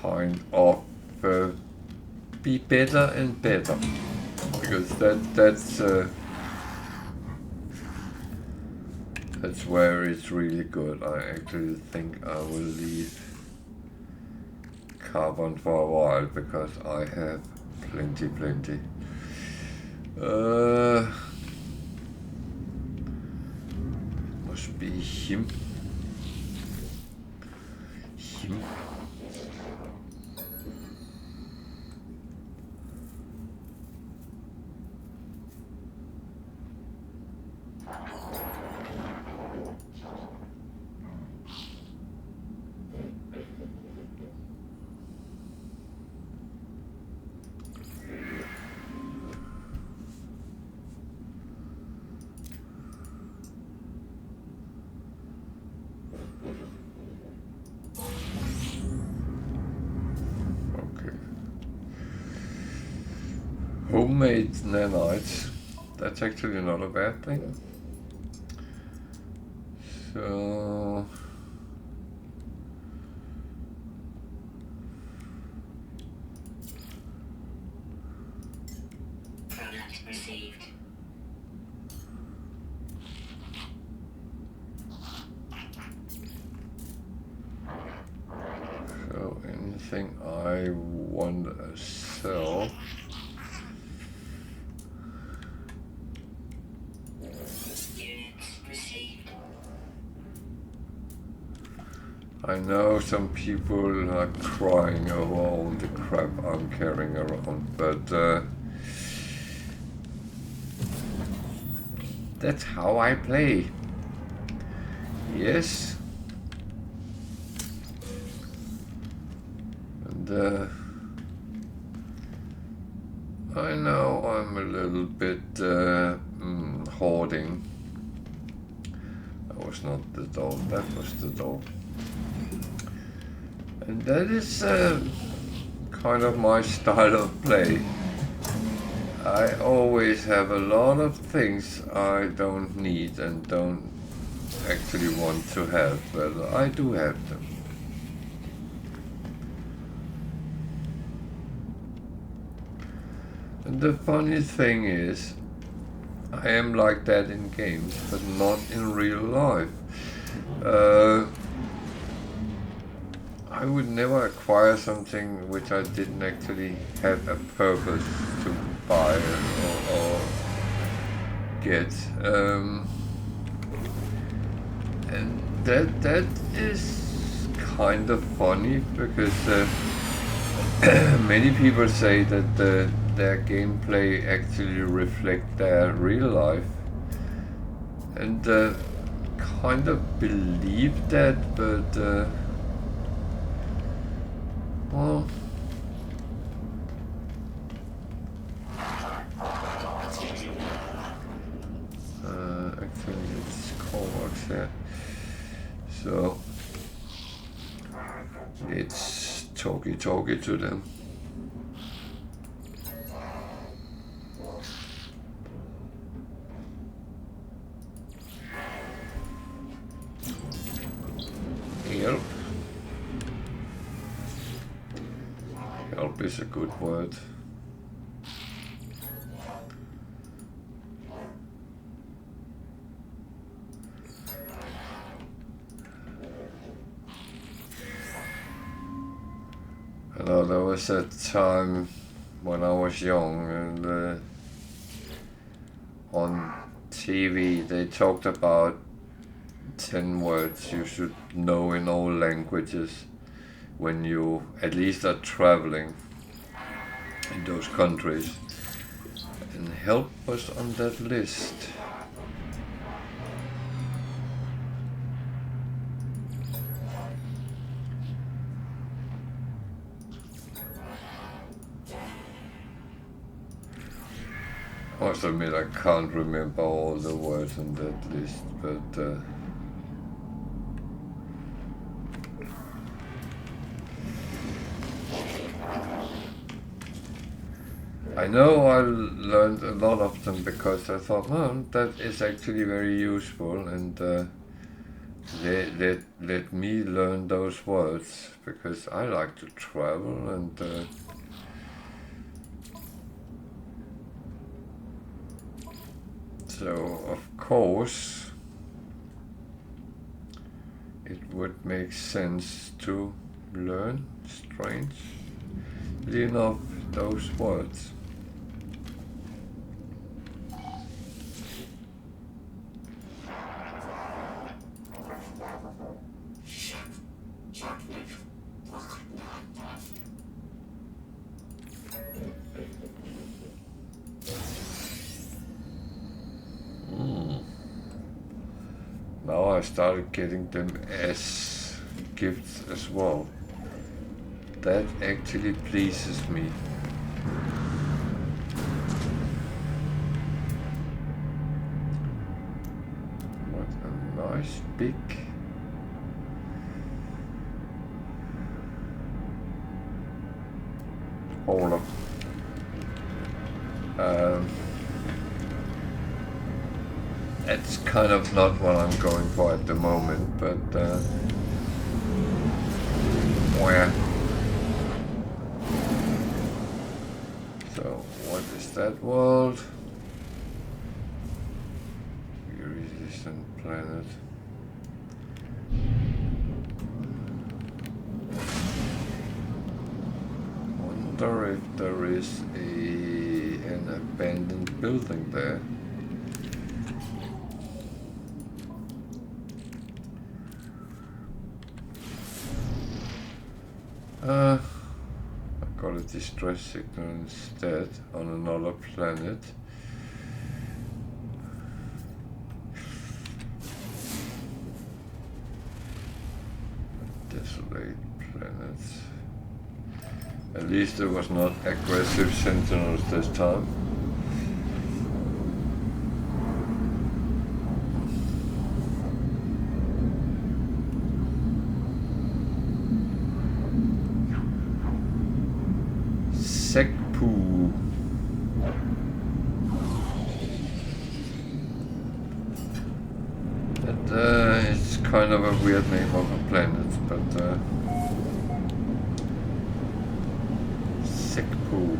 kind of be better and better, because that's where it's really good. I actually think I will leave carbon for a while, because I have plenty. Must be him. Him. Homemade nanites. That's actually not a bad thing. So Product received. So anything I want to sell. Units received. I know some people are crying over all the crap I'm carrying around, but that's how I play. Yes. And I know I'm a little bit hoarding. That was not the door, that was the door. And that is kind of my style of play. I always have a lot of things I don't need and don't actually want to have, but I do have them. And the funny thing is, I am like that in games, but not in real life. I would never acquire something which I didn't actually have a purpose to buy or get. And that is kind of funny because many people say that their gameplay actually reflect their real life, and kind of believe that, but well, actually it's Corvax here, so it's talkie to them. Help. Help is a good word. I know there was a time when I was young and on TV they talked about 10 words you should know in all languages when you at least are traveling in those countries, and help was on that list. I must admit I can't remember all the words on that list, but I know I learned a lot of them because I thought, well, that is actually very useful, and let me learn those words because I like to travel, and so of course it would make sense to learn, strangely enough, those words. now I started getting them as gifts as well. That actually pleases me. What a nice big hauler. That's kind of not what I'm going for at the moment, but where? So, what is that world? Resistant planet. Wonder if there is an abandoned building there. I got a distress signal instead on another planet. Desolate planets. At least it was not aggressive sentinels this time. Sekpu. It's kind of a weird name of a planet, but Sekpu.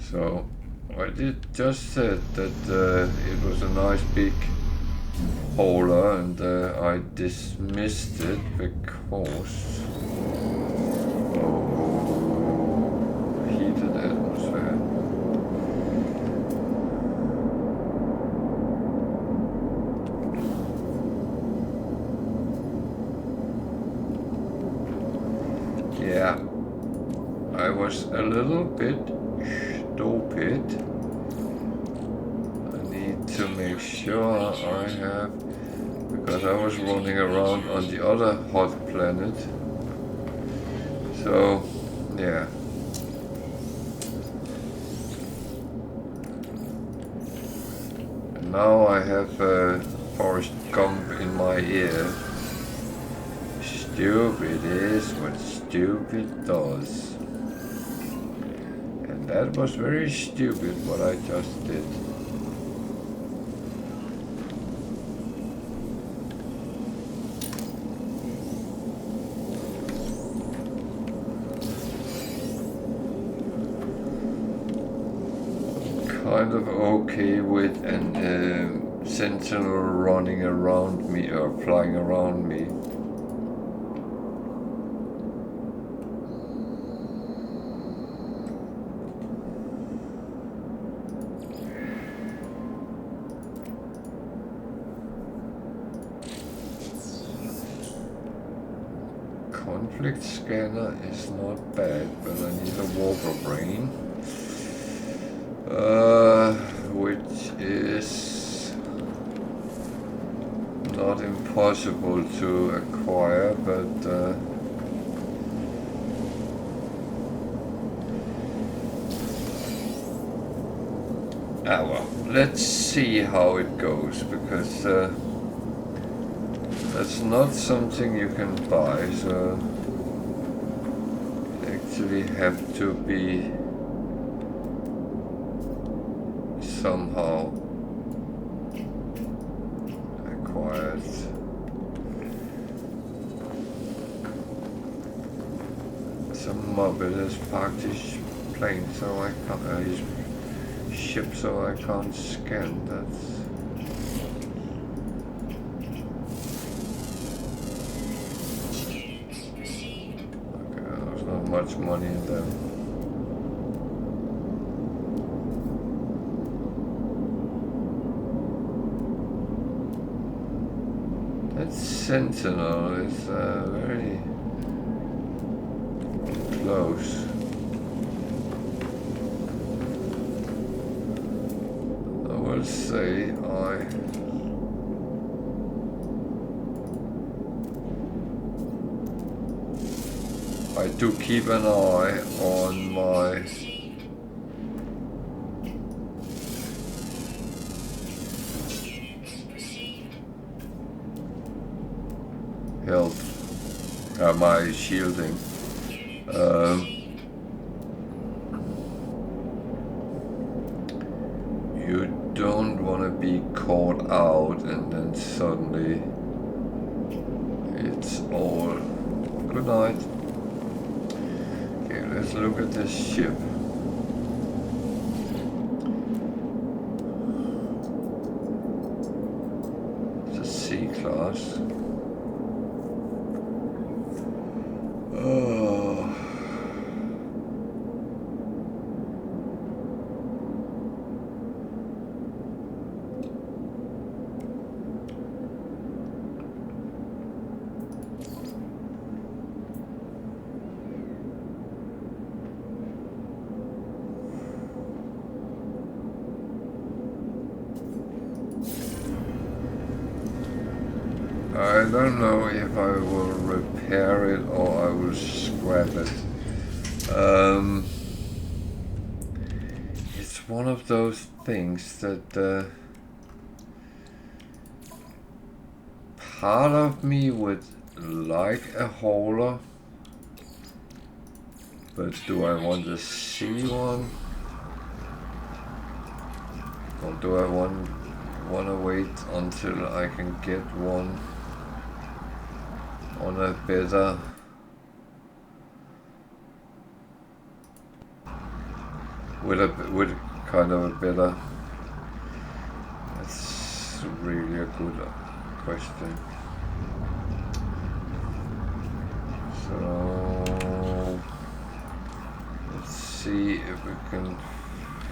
So I just said that it was a nice big hauler, and I dismissed it because heated atmosphere. Yeah, I was a little bit stupid. I need to make sure I have, because I was running around on the other hot planet. So, yeah. And now I have Forrest Gump in my ear. Stupid is what stupid does. And that was very stupid what I just did. Kind of okay with an sentinel running around me or flying around me. Conflict scanner is not bad, but I need a warper brain. Which is not impossible to acquire, but well, let's see how it goes, because that's not something you can buy, so you actually have to be somehow acquired. Some mobbit has parked his plane, so I can't, his ship, so I can't scan. That's okay. There's not much money in there. That sentinel is very close. I do keep an eye on my Received. Units received. health, my shielding. Units Um, received. You don't want to be caught out and then suddenly it's all good night. Okay, let's look at this ship. It's a C-class. Oh. I don't know if I will repair it or I will scrap it. It's one of those things that part of me would like a hauler, but do I want to see one? Or do I want to wait until I can get one on a better with kind of a better? That's really a good question. So let's see if we can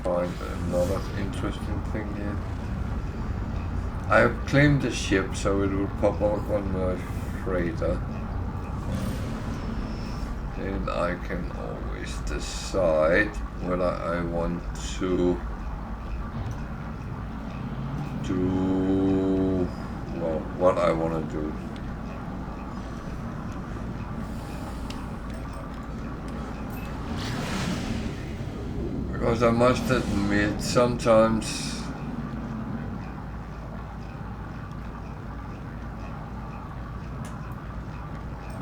find another interesting thing here. I have claimed the ship, so it will pop up on my freighter. Then I can always decide whether I want to do, well, what I want to do. Because I must admit, sometimes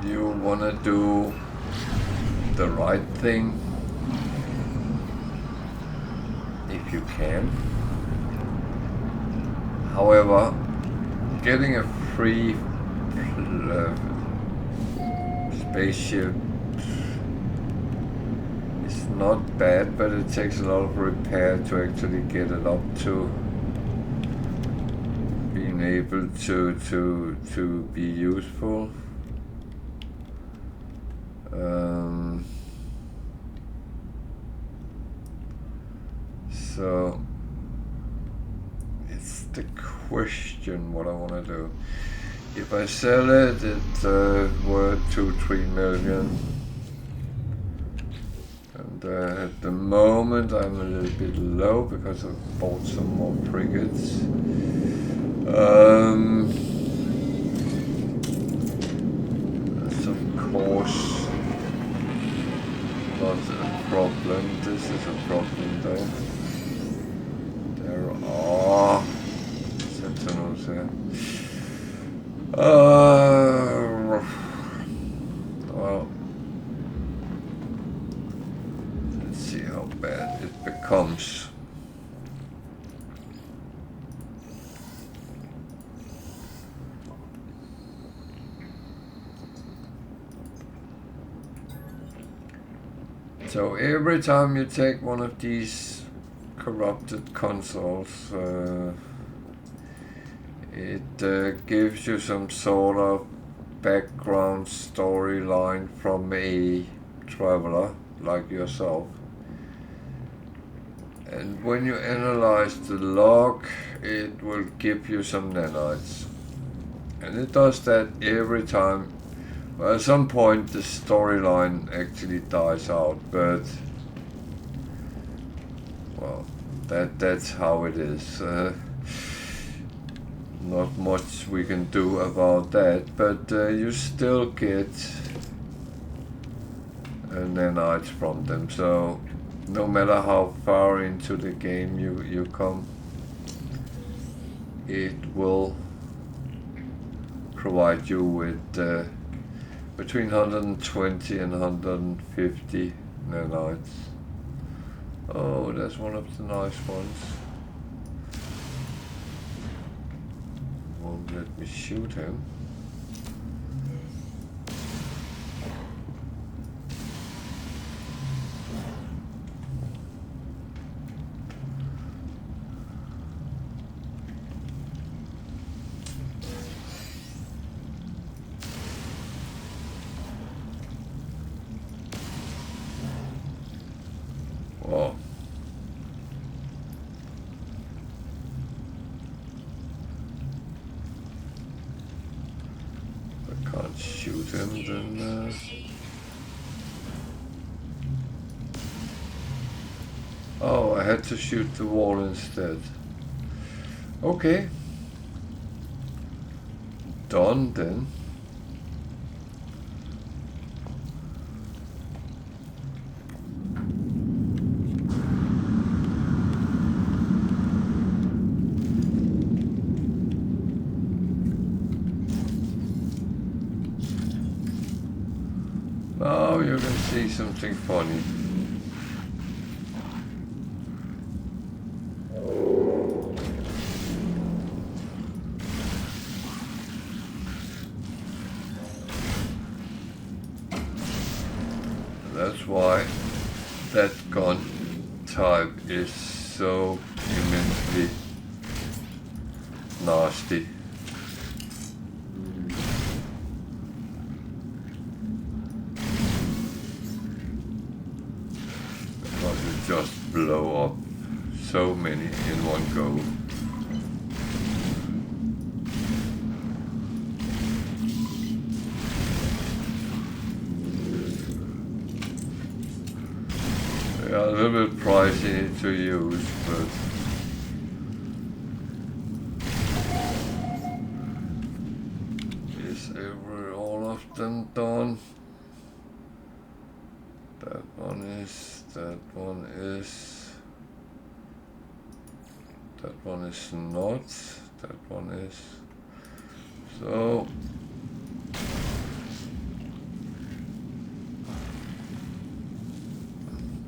you want to do the right thing if you can. However, getting a free spaceship is not bad, but it takes a lot of repair to actually get it up to being able to be useful. So it's the question what I want to do. If I sell it, it's worth 2-3 million. And at the moment I'm a little bit low because I've bought some more frigates. That's of course not a problem. This is a problem though. There are sentinels here. Well, let's see how bad it becomes. So every time you take one of these corrupted consoles, it gives you some sort of background storyline from a traveler like yourself. And when you analyze the log, it will give you some nanites. And it does that every time. Well, at some point the storyline actually dies out, but well, that's how it is. Not much we can do about that, but you still get nanites from them. So no matter how far into the game you come, it will provide you with between 120 and 150 nanites. Oh, that's one of the nice ones. Won't let me shoot him. Oh. I can't shoot him, then oh, I had to shoot the wall instead. Okay. Done then. Now you can see something funny. That's why that gun type is so immensely nasty. Because it just blow up so many in one go. Yeah, a little bit pricey to use, but is all of them done? That one is, that one is, that one is not, that one is. So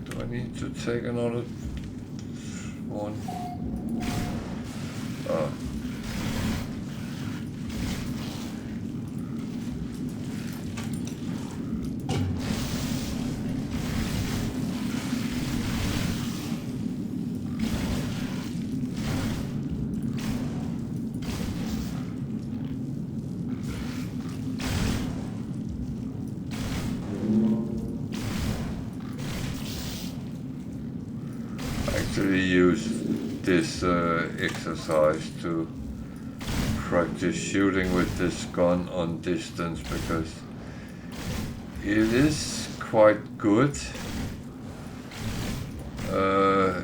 do I need to take another one? Actually use this exercise to practice shooting with this gun on distance, because it is quite good,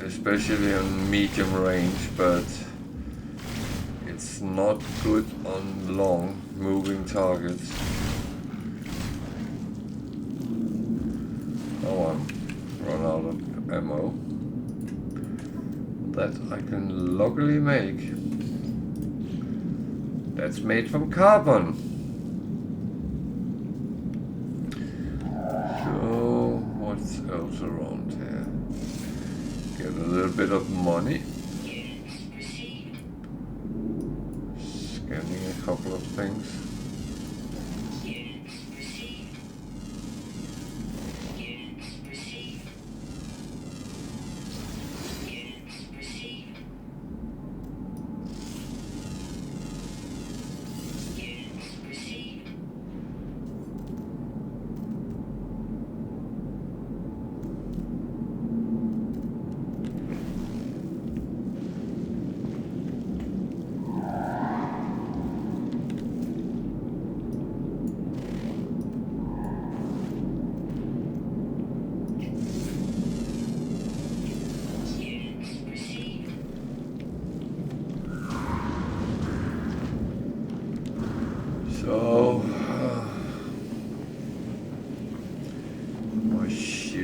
especially on medium range, but it's not good on long moving targets. Oh, I'm run out of ammo that I can luckily make. That's made from carbon. So what's else around here? Get a little bit of money. Scanning a couple of things.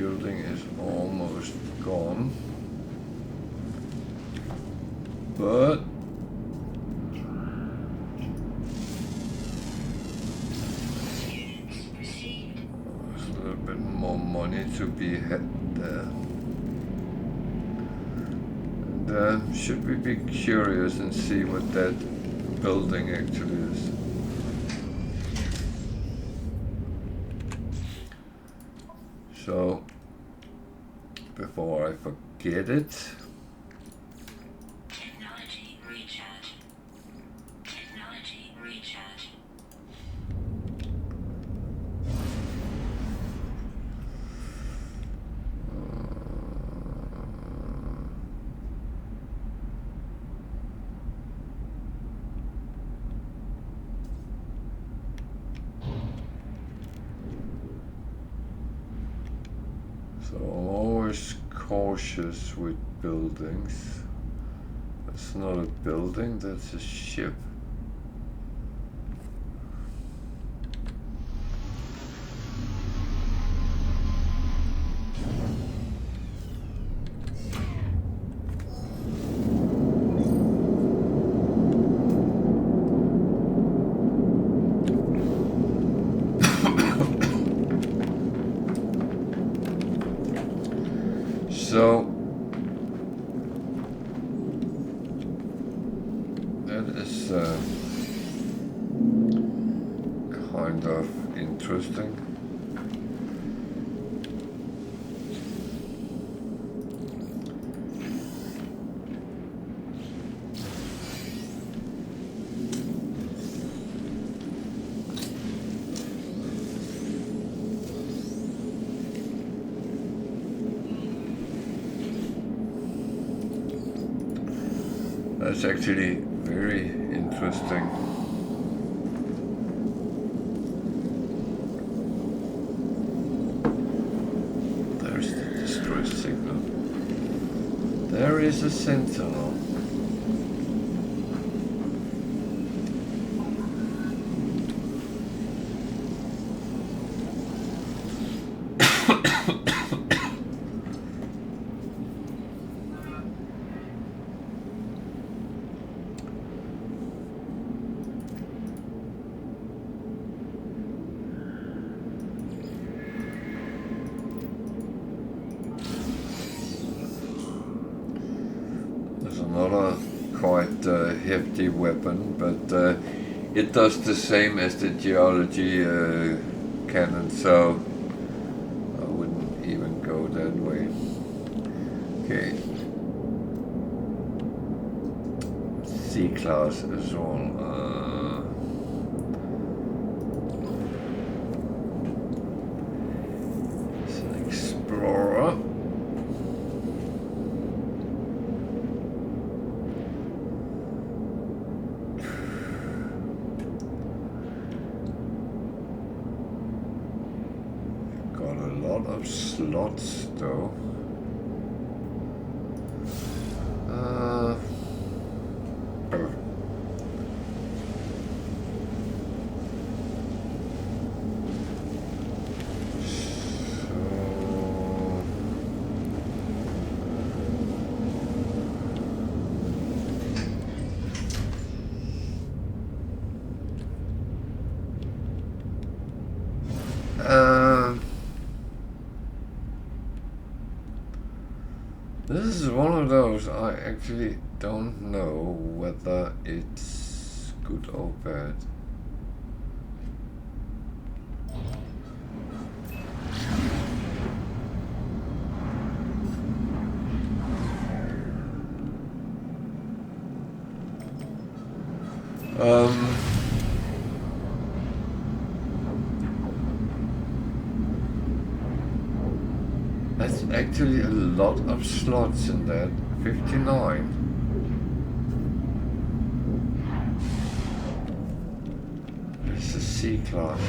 building is almost gone. But there's a little bit more money to be had there. And should we be curious and see what that building actually is? So, before I forget it, technology recharge. Technology recharge. so I'm always cautious with buildings. That's not a building, that's a ship. So that is kind of interesting. That's actually very interesting. There's the distress signal. There is a sentinel. Another quite hefty weapon, but it does the same as the geology cannon, so I wouldn't even go that way. Okay. C-class as well. It's an explorer. Of slots though. This is one of those I actually don't know whether it's good or bad. That's actually a lot of slots in that. 59. It's a C-class.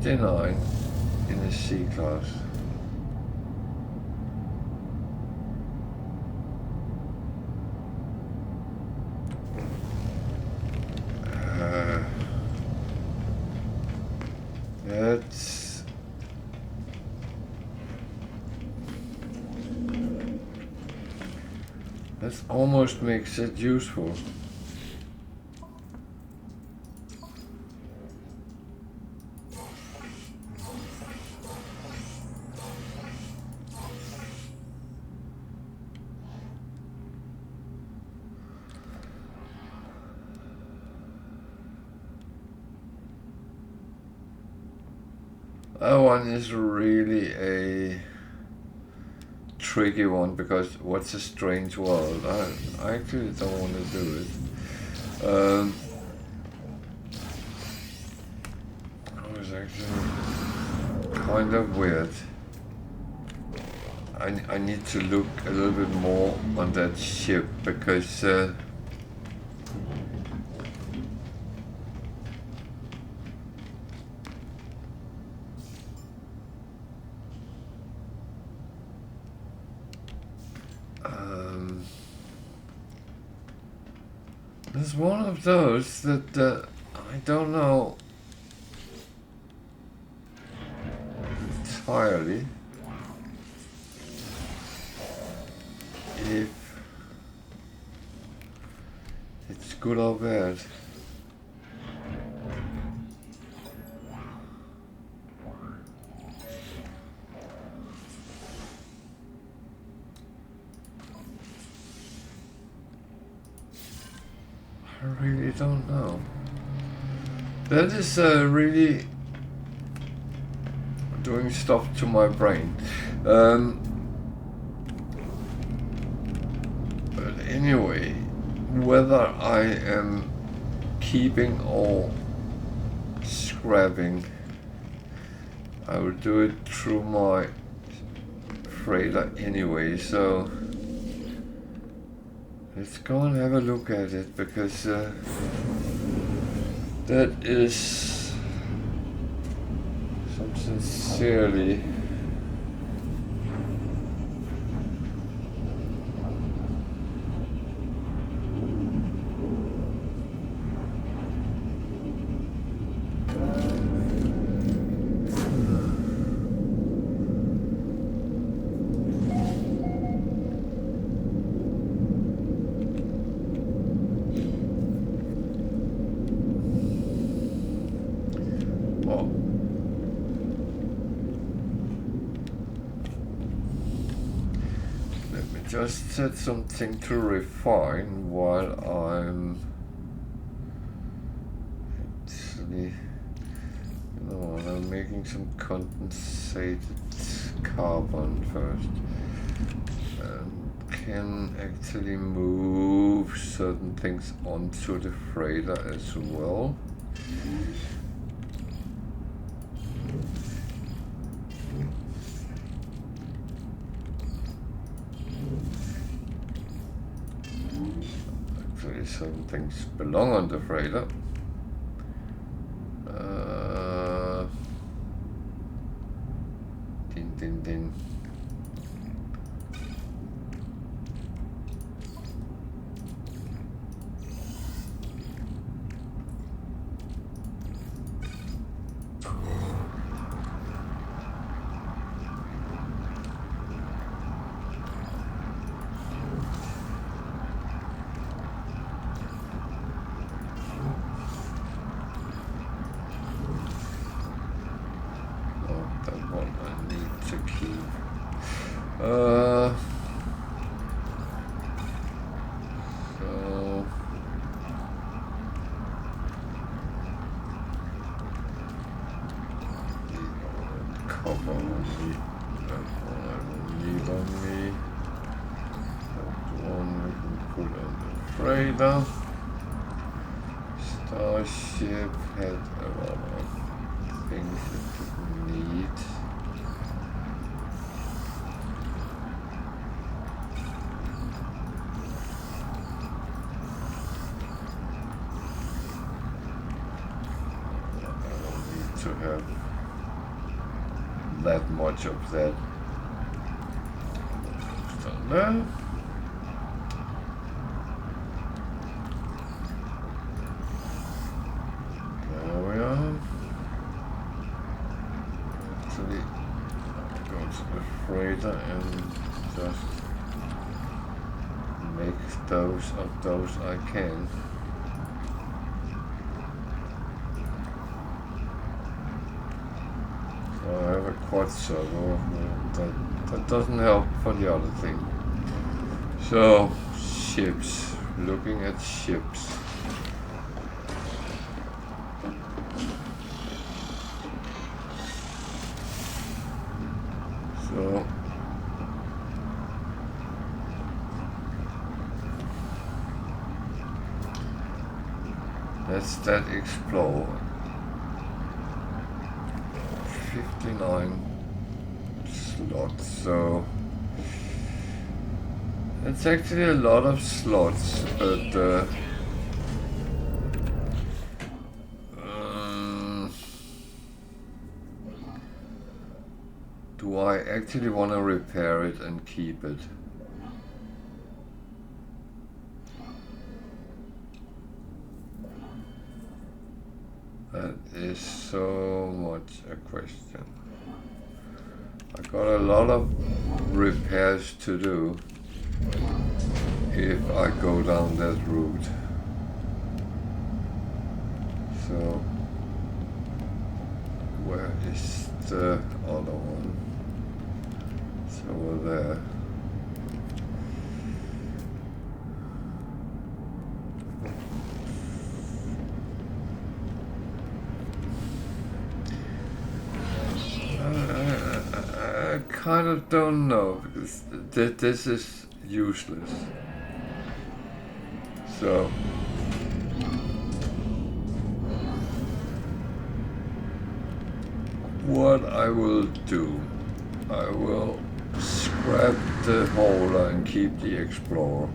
59 in the C class. That almost makes it useful. That one is really a tricky one because what's a strange world? I actually don't want to do it. It was actually kind of weird. I need to look a little bit more on that ship because there's one of those that I don't know entirely if it's good or bad. I really don't know. That is really doing stuff to my brain. But anyway, whether I am keeping or scrapping, I will do it through my freighter anyway, so let's go and have a look at it, because that is some sincerely just set something to refine while I'm actually, you know what, I'm making some condensated carbon first and can actually move certain things onto the freighter as well. Certain things belong on the freighter. Din din din. Starship had a lot of things it need. I don't need to have that much of that. There. There we are. Actually, go to the freighter and just make those of those I can. So I have a quad servo, that doesn't help for the other thing. So, ships, looking at ships. So, that's that Explore. 59 slots, so it's actually a lot of slots, but do I actually want to repair it and keep it? That is so much a question. I got a lot of repairs to do if I go down that route. So, where is the other one? It's over there. I kind of don't know, because this is useless. So what I will do, I will scrap the hauler and keep the Explorer,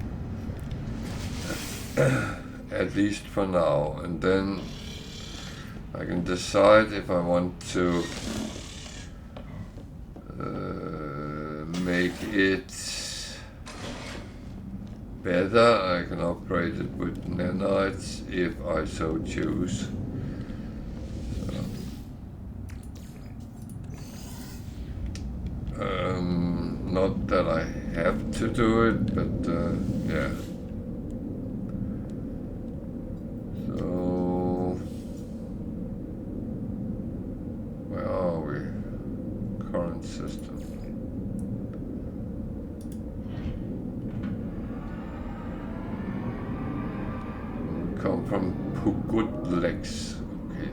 at least for now, and then I can decide if I want to make it better. I can upgrade it with nanites if I so choose. Not that I have to do it, but yeah. So where are we? Current system. Come from good legs. Okay.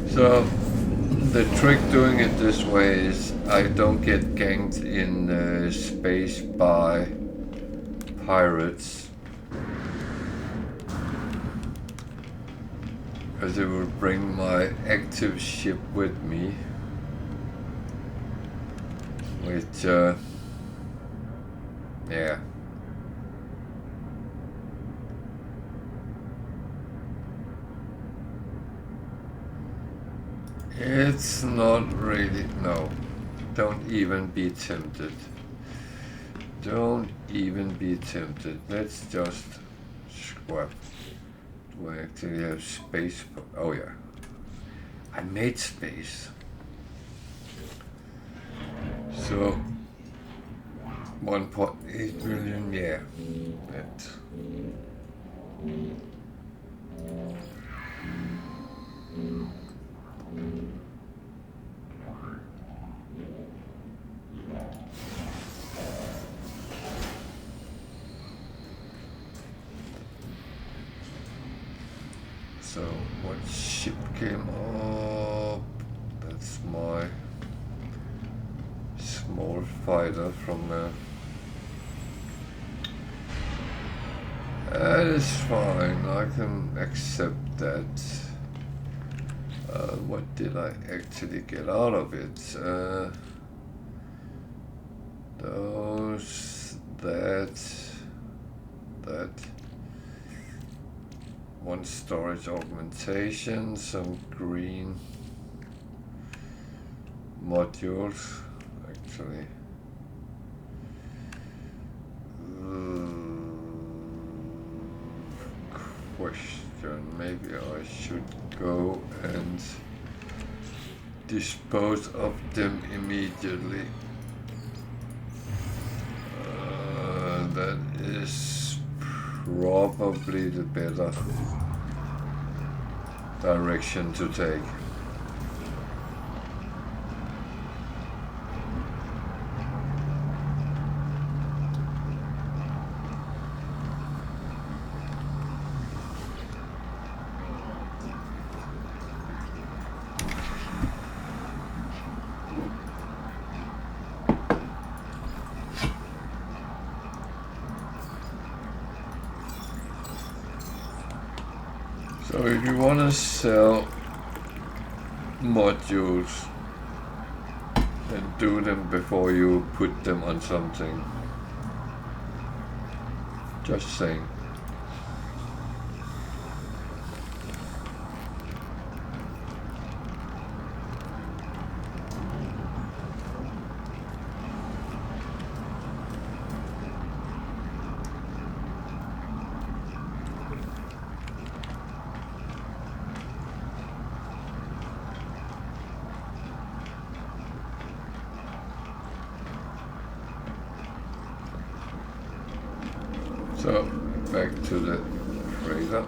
So the trick doing it this way is I don't get ganked in space by pirates, because it will bring my active ship with me, which yeah. It's not really, no. Don't even be tempted. Don't even be tempted. Let's just scrap. Do I actually have space? Oh yeah. I made space. So 1.8 million, yeah. That. So what ship came up? That's my small fighter from there. That is fine, I can accept that. What did I actually get out of it? Those, that, one storage augmentation, some green. modules actually. Question, maybe I should go and dispose of them immediately. That is probably the better direction to take. So if you want to sell modules, then do them before you put them on something. Just saying. So, back to the freighter.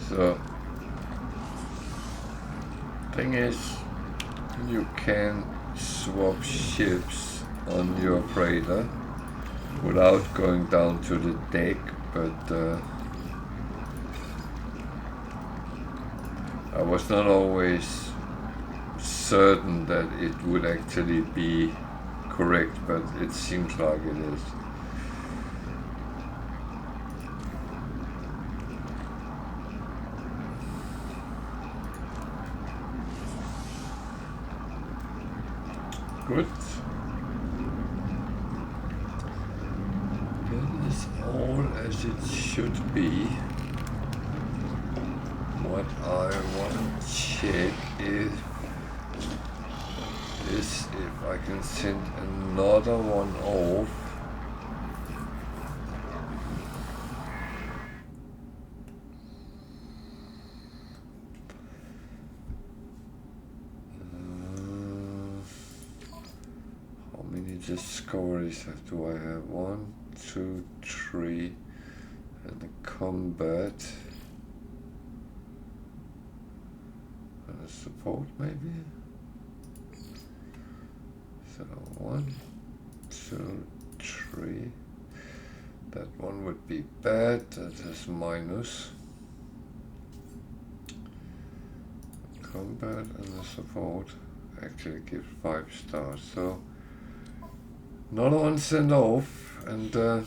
So, thing is, you can swap ships on your freighter without going down to the deck, but I was not always certain that it would actually be correct, but it seems like it is. Good. That is all as it should be. What I want to check is if I can send another one off. Discoveries do I have? 1, 2, 3, and the combat and the support maybe. So 1, 2, 3. That one would be bad. That is minus. Combat and the support actually gives 5 stars. So. Another one sent off, and that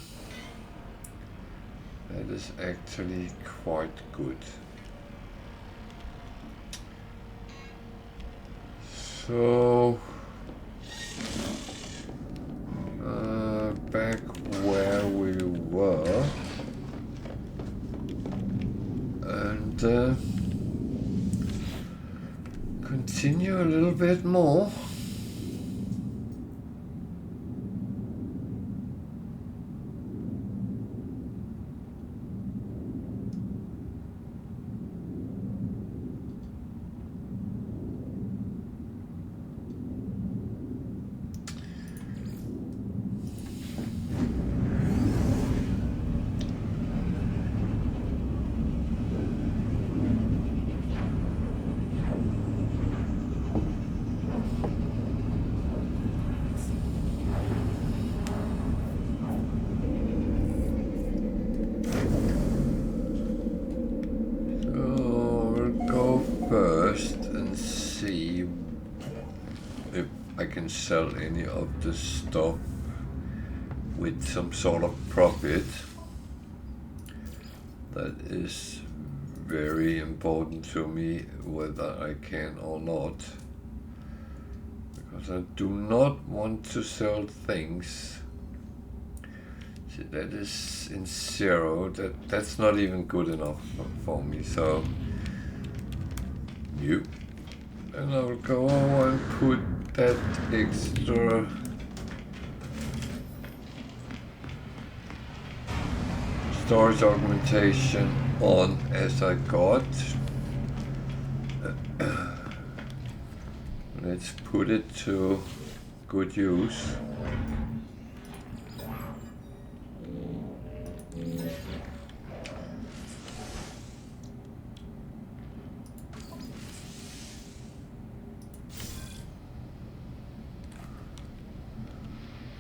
is actually quite good. So, back where we were, and continue a little bit more. can sell any of the stuff with some sort of profit. That is very important to me, whether I can or not, because I do not want to sell things. See, that is in 0. That's not even good enough for me. So you, and I will go over and put that extra storage augmentation on as I got. Let's put it to good use.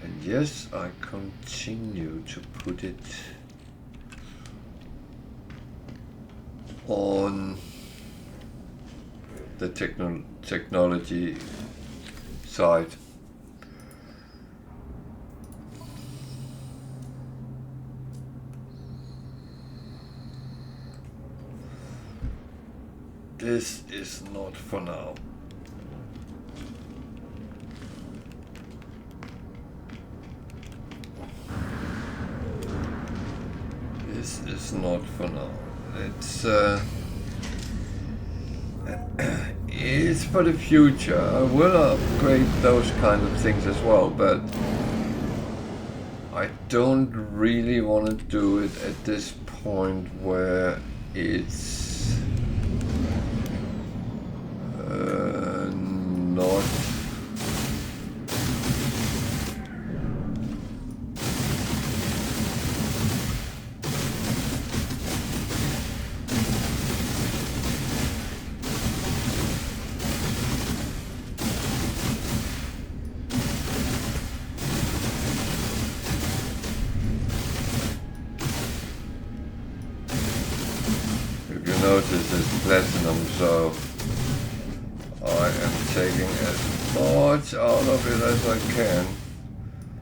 And yes, I continue to put it on the technology side. This is not for now. This is not for now. It's for the future. I will upgrade those kind of things as well, but I don't really want to do it at this point where it's not notice it's platinum, so I am taking as much out of it as I can.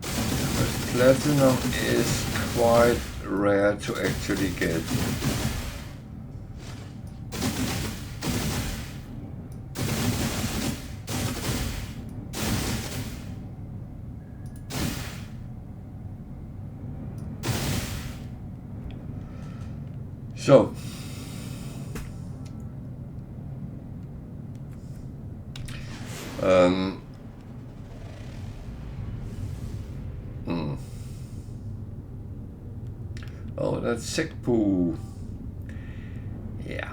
But platinum is quite rare to actually get. So oh, that's sick poo. Yeah.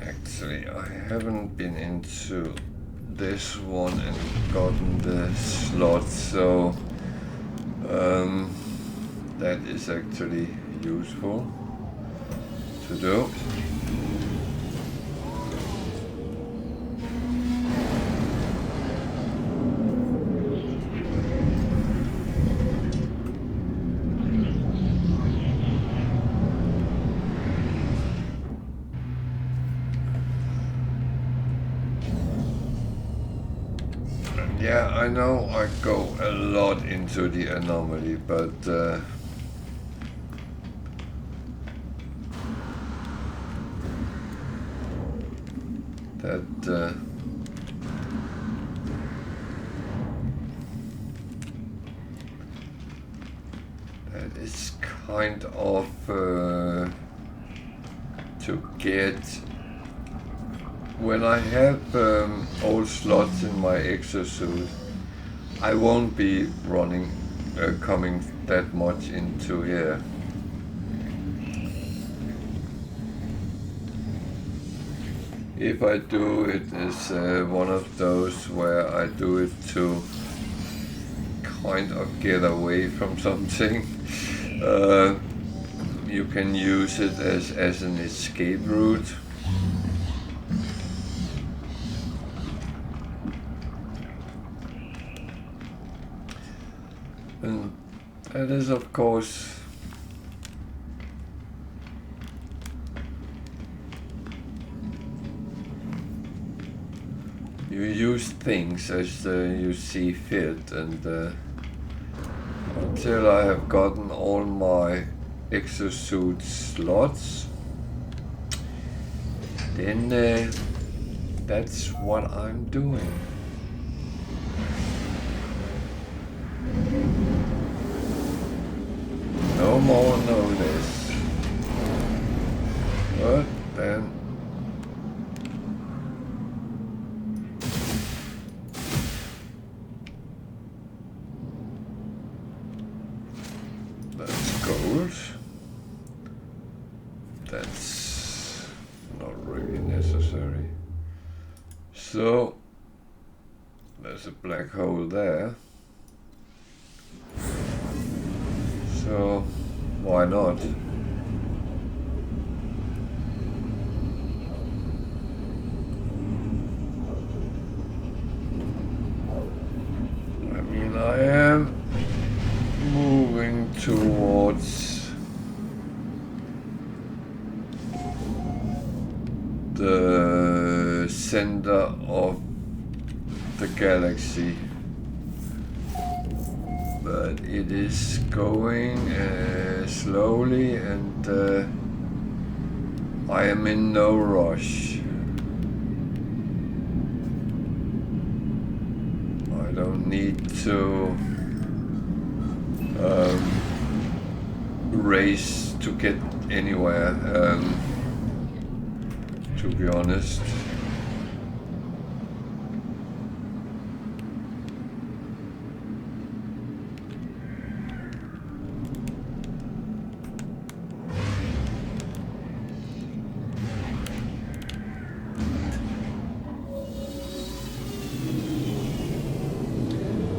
Actually, I haven't been into this one and gotten the slot, so that is actually useful to do. Yeah, I know I go a lot into the anomaly, but that is kind of to get. When I have old slots in my Exosuit, I won't be running, coming that much into here. If I do it, it's one of those where I do it to kind of get away from something. You can use it as an escape route. And that is, of course, you use things as you see fit, and until I have gotten all my Exosuit slots, then that's what I'm doing. No more, no less. But then that's gold. That's not really necessary. So there's a black hole there. So why not? I mean, I am moving towards the center of the galaxy, but it is going slowly, and I am in no rush. I don't need to race to get anywhere, to be honest.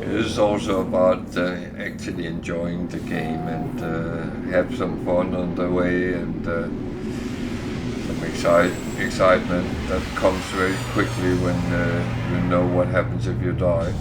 It's also about actually enjoying the game and have some fun on the way, and some excitement that comes very quickly when you know what happens if you die.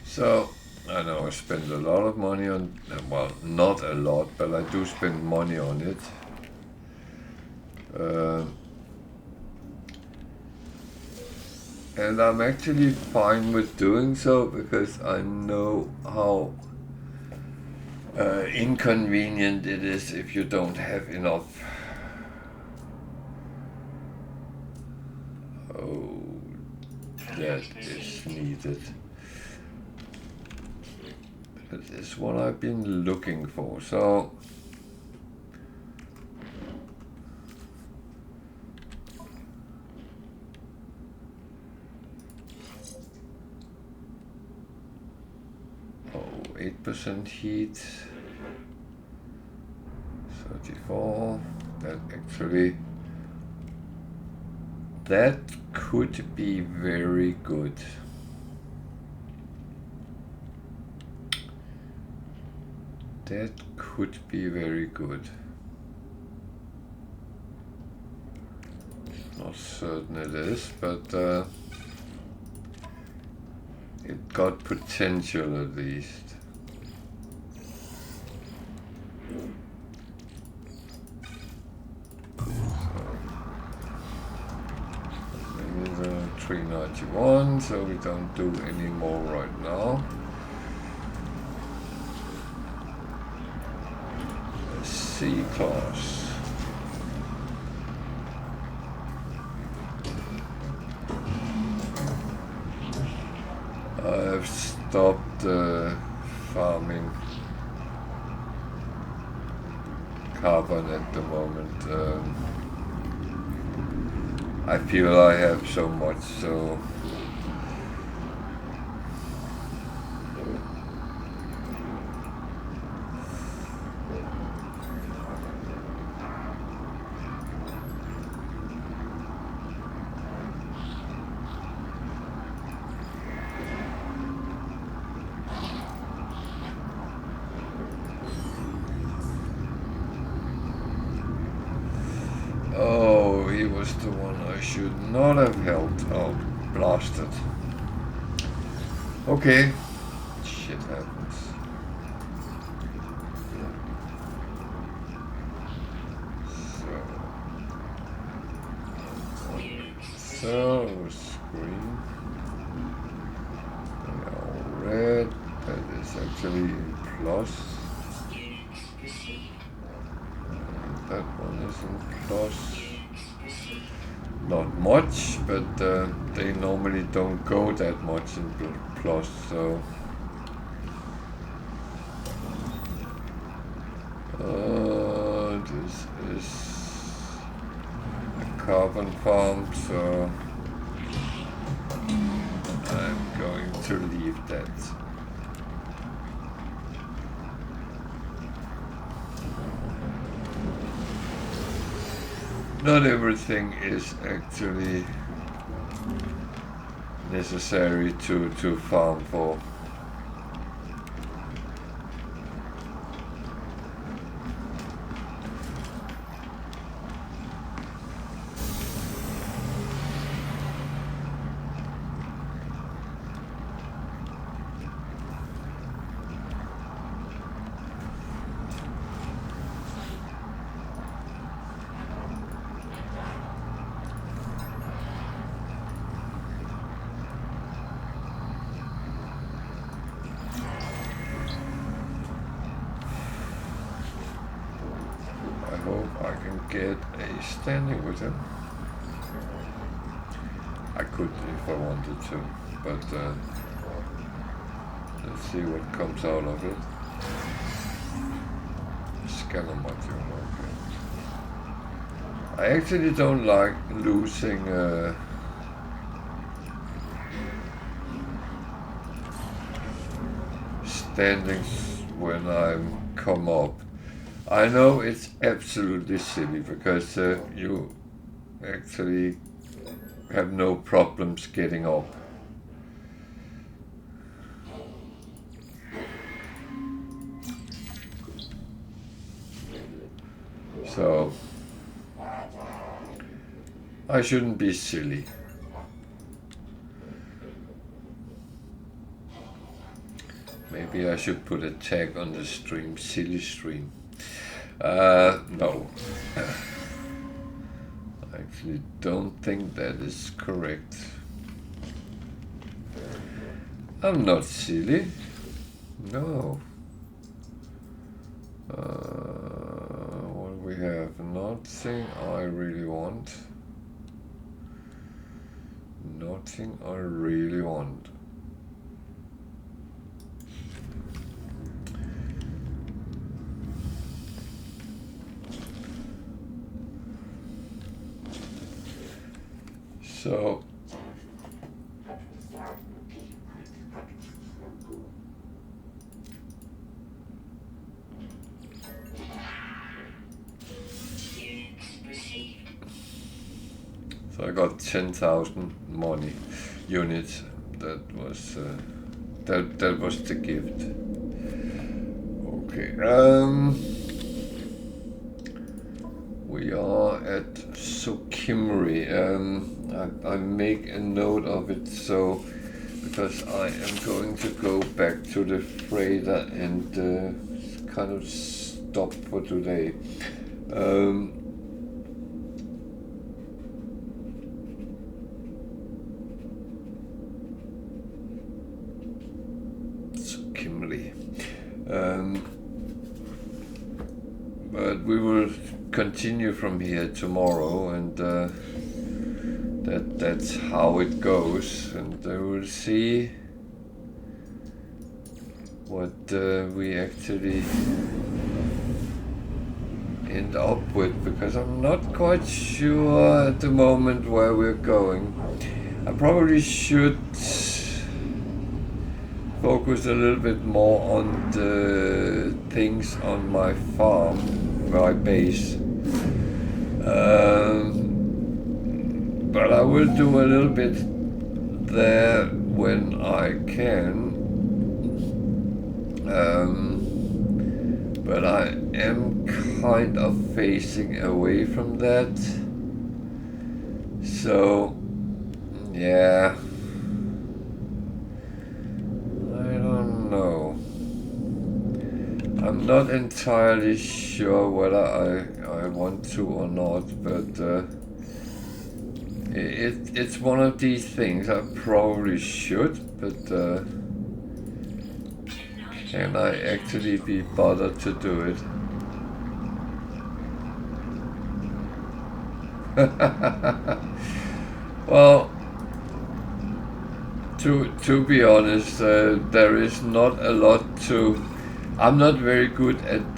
So, I know I spend a lot of money on, well, not a lot, but I do spend money on it. And I'm actually fine with doing so, because I know how inconvenient it is if you don't have enough. Oh, that is needed. That is what I've been looking for. So oh, 8% heat, 34. That actually, that could be very good. That could be very good. Not certain it is, but it got potential at least. Maybe the 391, so we don't do any more right now. C-class. I've stopped farming carbon at the moment. I feel I have so much, so was the one I should not have held. Oh, blasted. Okay. Shit happens. So screen. They are red. That is actually plus. That one is in plus. Not much, but they normally don't go that much in plus, so this is a carbon farm, so I'm going to leave that. Not everything is actually necessary to farm for. Get a standing with him. I could if I wanted to, but let's see what comes out of it. Scanner module, okay. I actually don't like losing standings when I come up. I know it's absolutely silly because you actually have no problems getting up. So I shouldn't be silly. Maybe I should put a tag on the stream, silly stream. No. I actually don't think that is correct. I'm not silly. No. What we have? Nothing I really want. Nothing I really want. So I got 10,000 money units. That was that was the gift. Okay. We are at Sokimri. I make a note of it so because I am going to go back to the freighter and kind of stop for today. Sokimri. But we will continue from here tomorrow, and that's how it goes, and we'll see what we actually end up with, because I'm not quite sure at the moment where we're going. I probably should focus a little bit more on the things on my farm, my base. But I will do a little bit there when I can. But I am kind of facing away from that. So, yeah, I don't know. I'm not entirely sure whether I want to or not, but it's one of these things I probably should, but can I actually be bothered to do it? Well, to be honest, there is not a lot to. I'm not very good at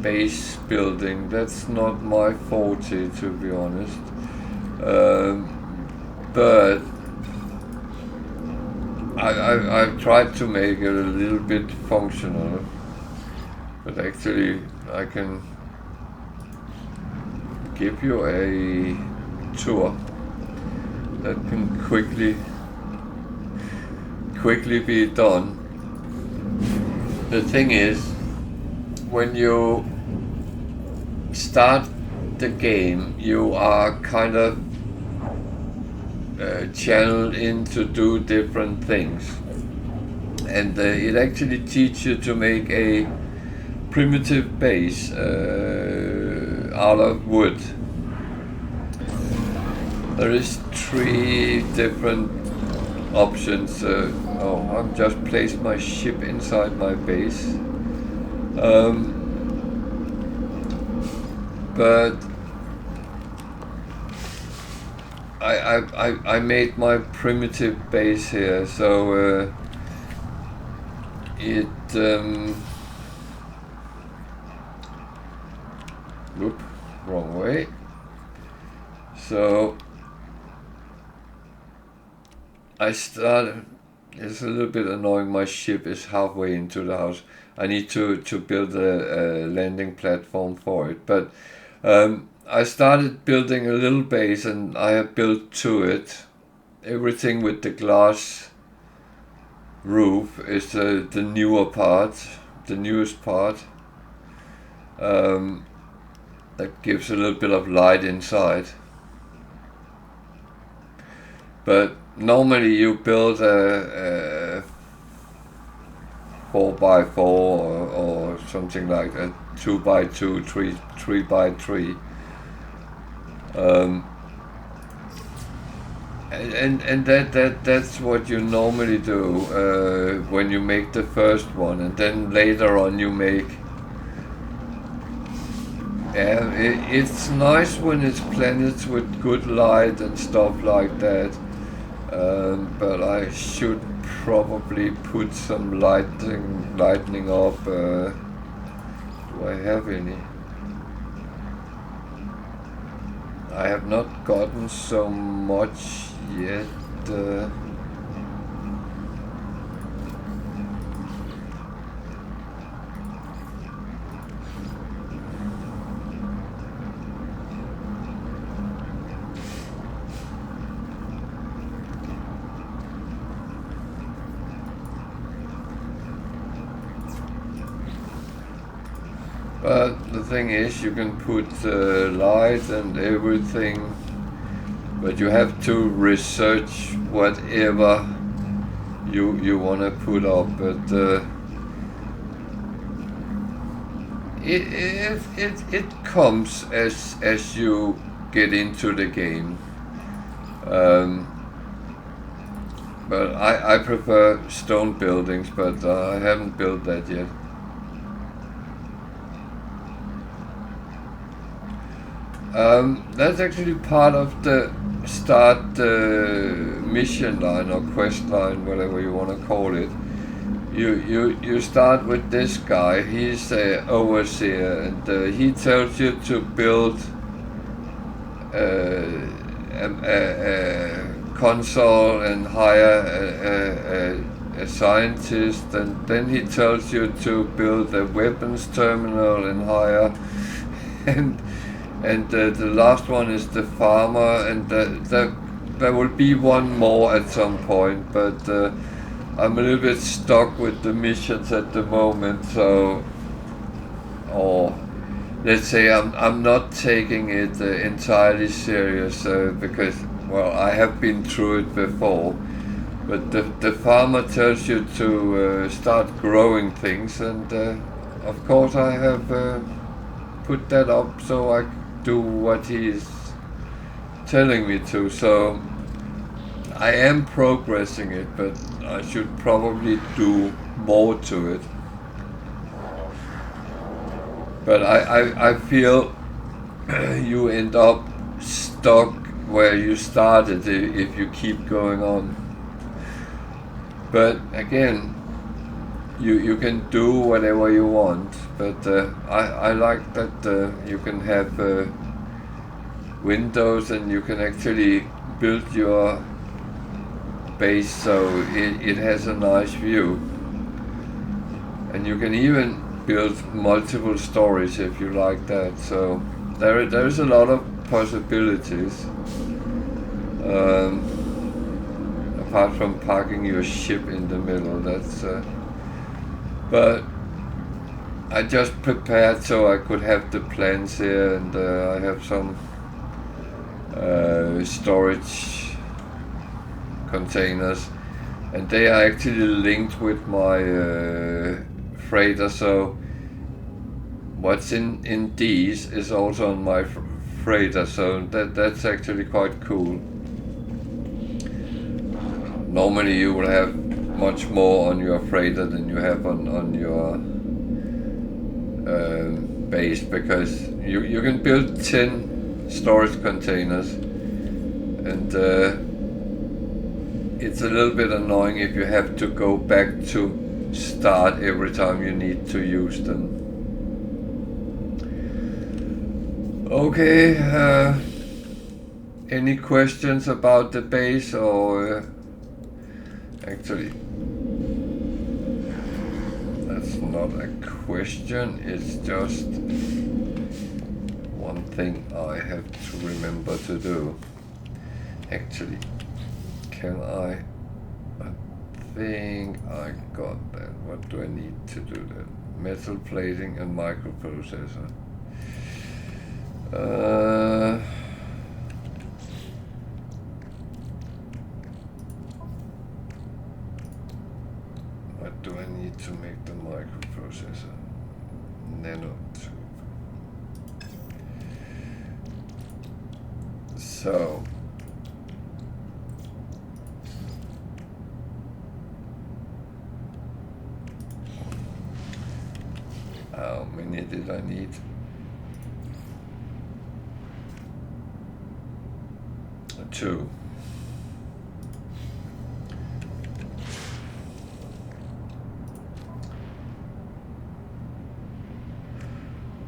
base building. That's not my forte, to be honest. But I've tried to make it a little bit functional. But actually, I can give you a tour that can quickly be done. The thing is, when you start the game, you are kind of channeled in to do different things, and it actually teaches you to make a primitive base out of wood. There is 3 different options. I've just placed my ship inside my base. But I made my primitive base here, so whoop, wrong way. So I started. It's a little bit annoying. My ship is halfway into the house. I need to build a landing platform for it. But I started building a little base, and I have built to it. Everything with the glass roof is the newer part, the newest part. That gives a little bit of light inside. But normally you build a 4x4 or something like a 2x2, 3x3. And that's what you normally do when you make the first one, and then later on you make. Yeah, it's nice when it's planets with good light and stuff like that. But I should probably put some lightning up. Do I have any? I have not gotten so much yet. But the thing is, you can put light and everything, but you have to research whatever you want to put up. But it comes as you get into the game. But I prefer stone buildings, but I haven't built that yet. That's actually part of the start mission line or quest line, whatever you want to call it. You start with this guy. He's an overseer, and he tells you to build a console and hire a scientist, and then he tells you to build a weapons terminal and hire and the last one is the farmer, and there will be one more at some point, but I'm a little bit stuck with the missions at the moment, so, or let's say I'm not taking it entirely serious, because well, I have been through it before, but the farmer tells you to start growing things, and of course I have put that up so I do what he's telling me to. So I am progressing it, but I should probably do more to it. But I feel you end up stuck where you started if you keep going on. But again, you can do whatever you want. But I like that you can have windows and you can actually build your base so it has a nice view. And you can even build multiple stories if you like that. So there's a lot of possibilities. Apart from parking your ship in the middle, that's. But I just prepared so I could have the plans here, and I have some storage containers, and they are actually linked with my freighter. So what's in these is also on my freighter, so that's actually quite cool. Normally you will have much more on your freighter than you have on your base, because you can build 10 storage containers, and it's a little bit annoying if you have to go back to start every time you need to use them. Okay, any questions about the base, or actually that's not a question, it's just one thing I have to remember to do. Actually, can I think I got that. What do I need to do that? Metal plating and microprocessor. What do I need to make the microprocessor? Nanotube. So how many did I need? 2.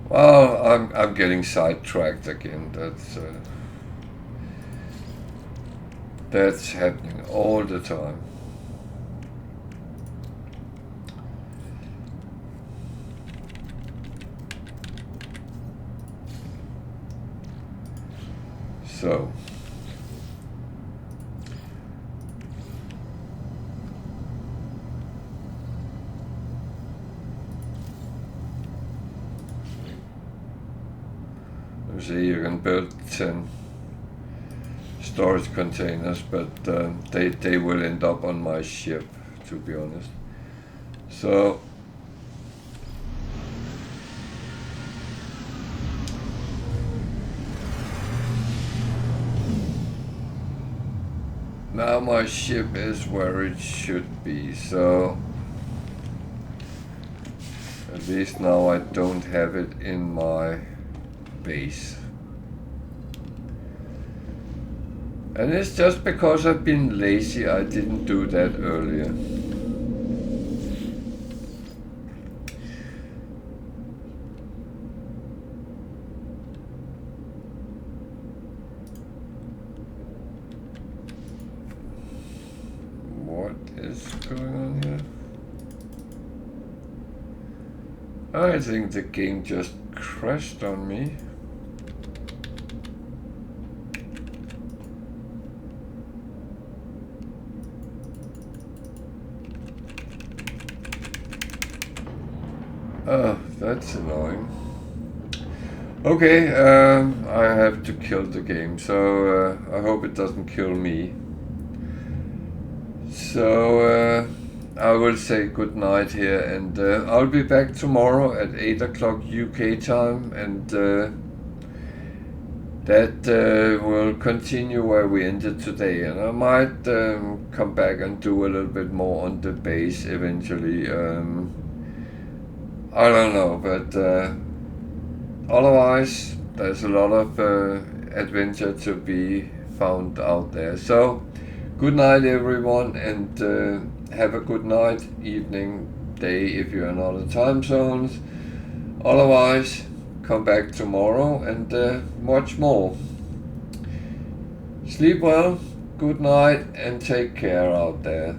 Well, I'm getting sidetracked again. That's happening all the time. So see, you can build 10 storage containers, but they will end up on my ship, to be honest. So now my ship is where it should be, so at least now I don't have it in my base. And it's just because I've been lazy, I didn't do that earlier. What is going on here? I think the game just crashed on me. Oh, that's annoying. Okay, I have to kill the game, so I hope it doesn't kill me. So I will say good night here, and I'll be back tomorrow at 8 o'clock UK time, and that will continue where we ended today. And I might come back and do a little bit more on the base eventually. I don't know, but otherwise, there's a lot of adventure to be found out there. So, good night, everyone, and have a good night, evening, day if you're in other time zones. Otherwise, come back tomorrow and watch more. Sleep well, good night, and take care out there.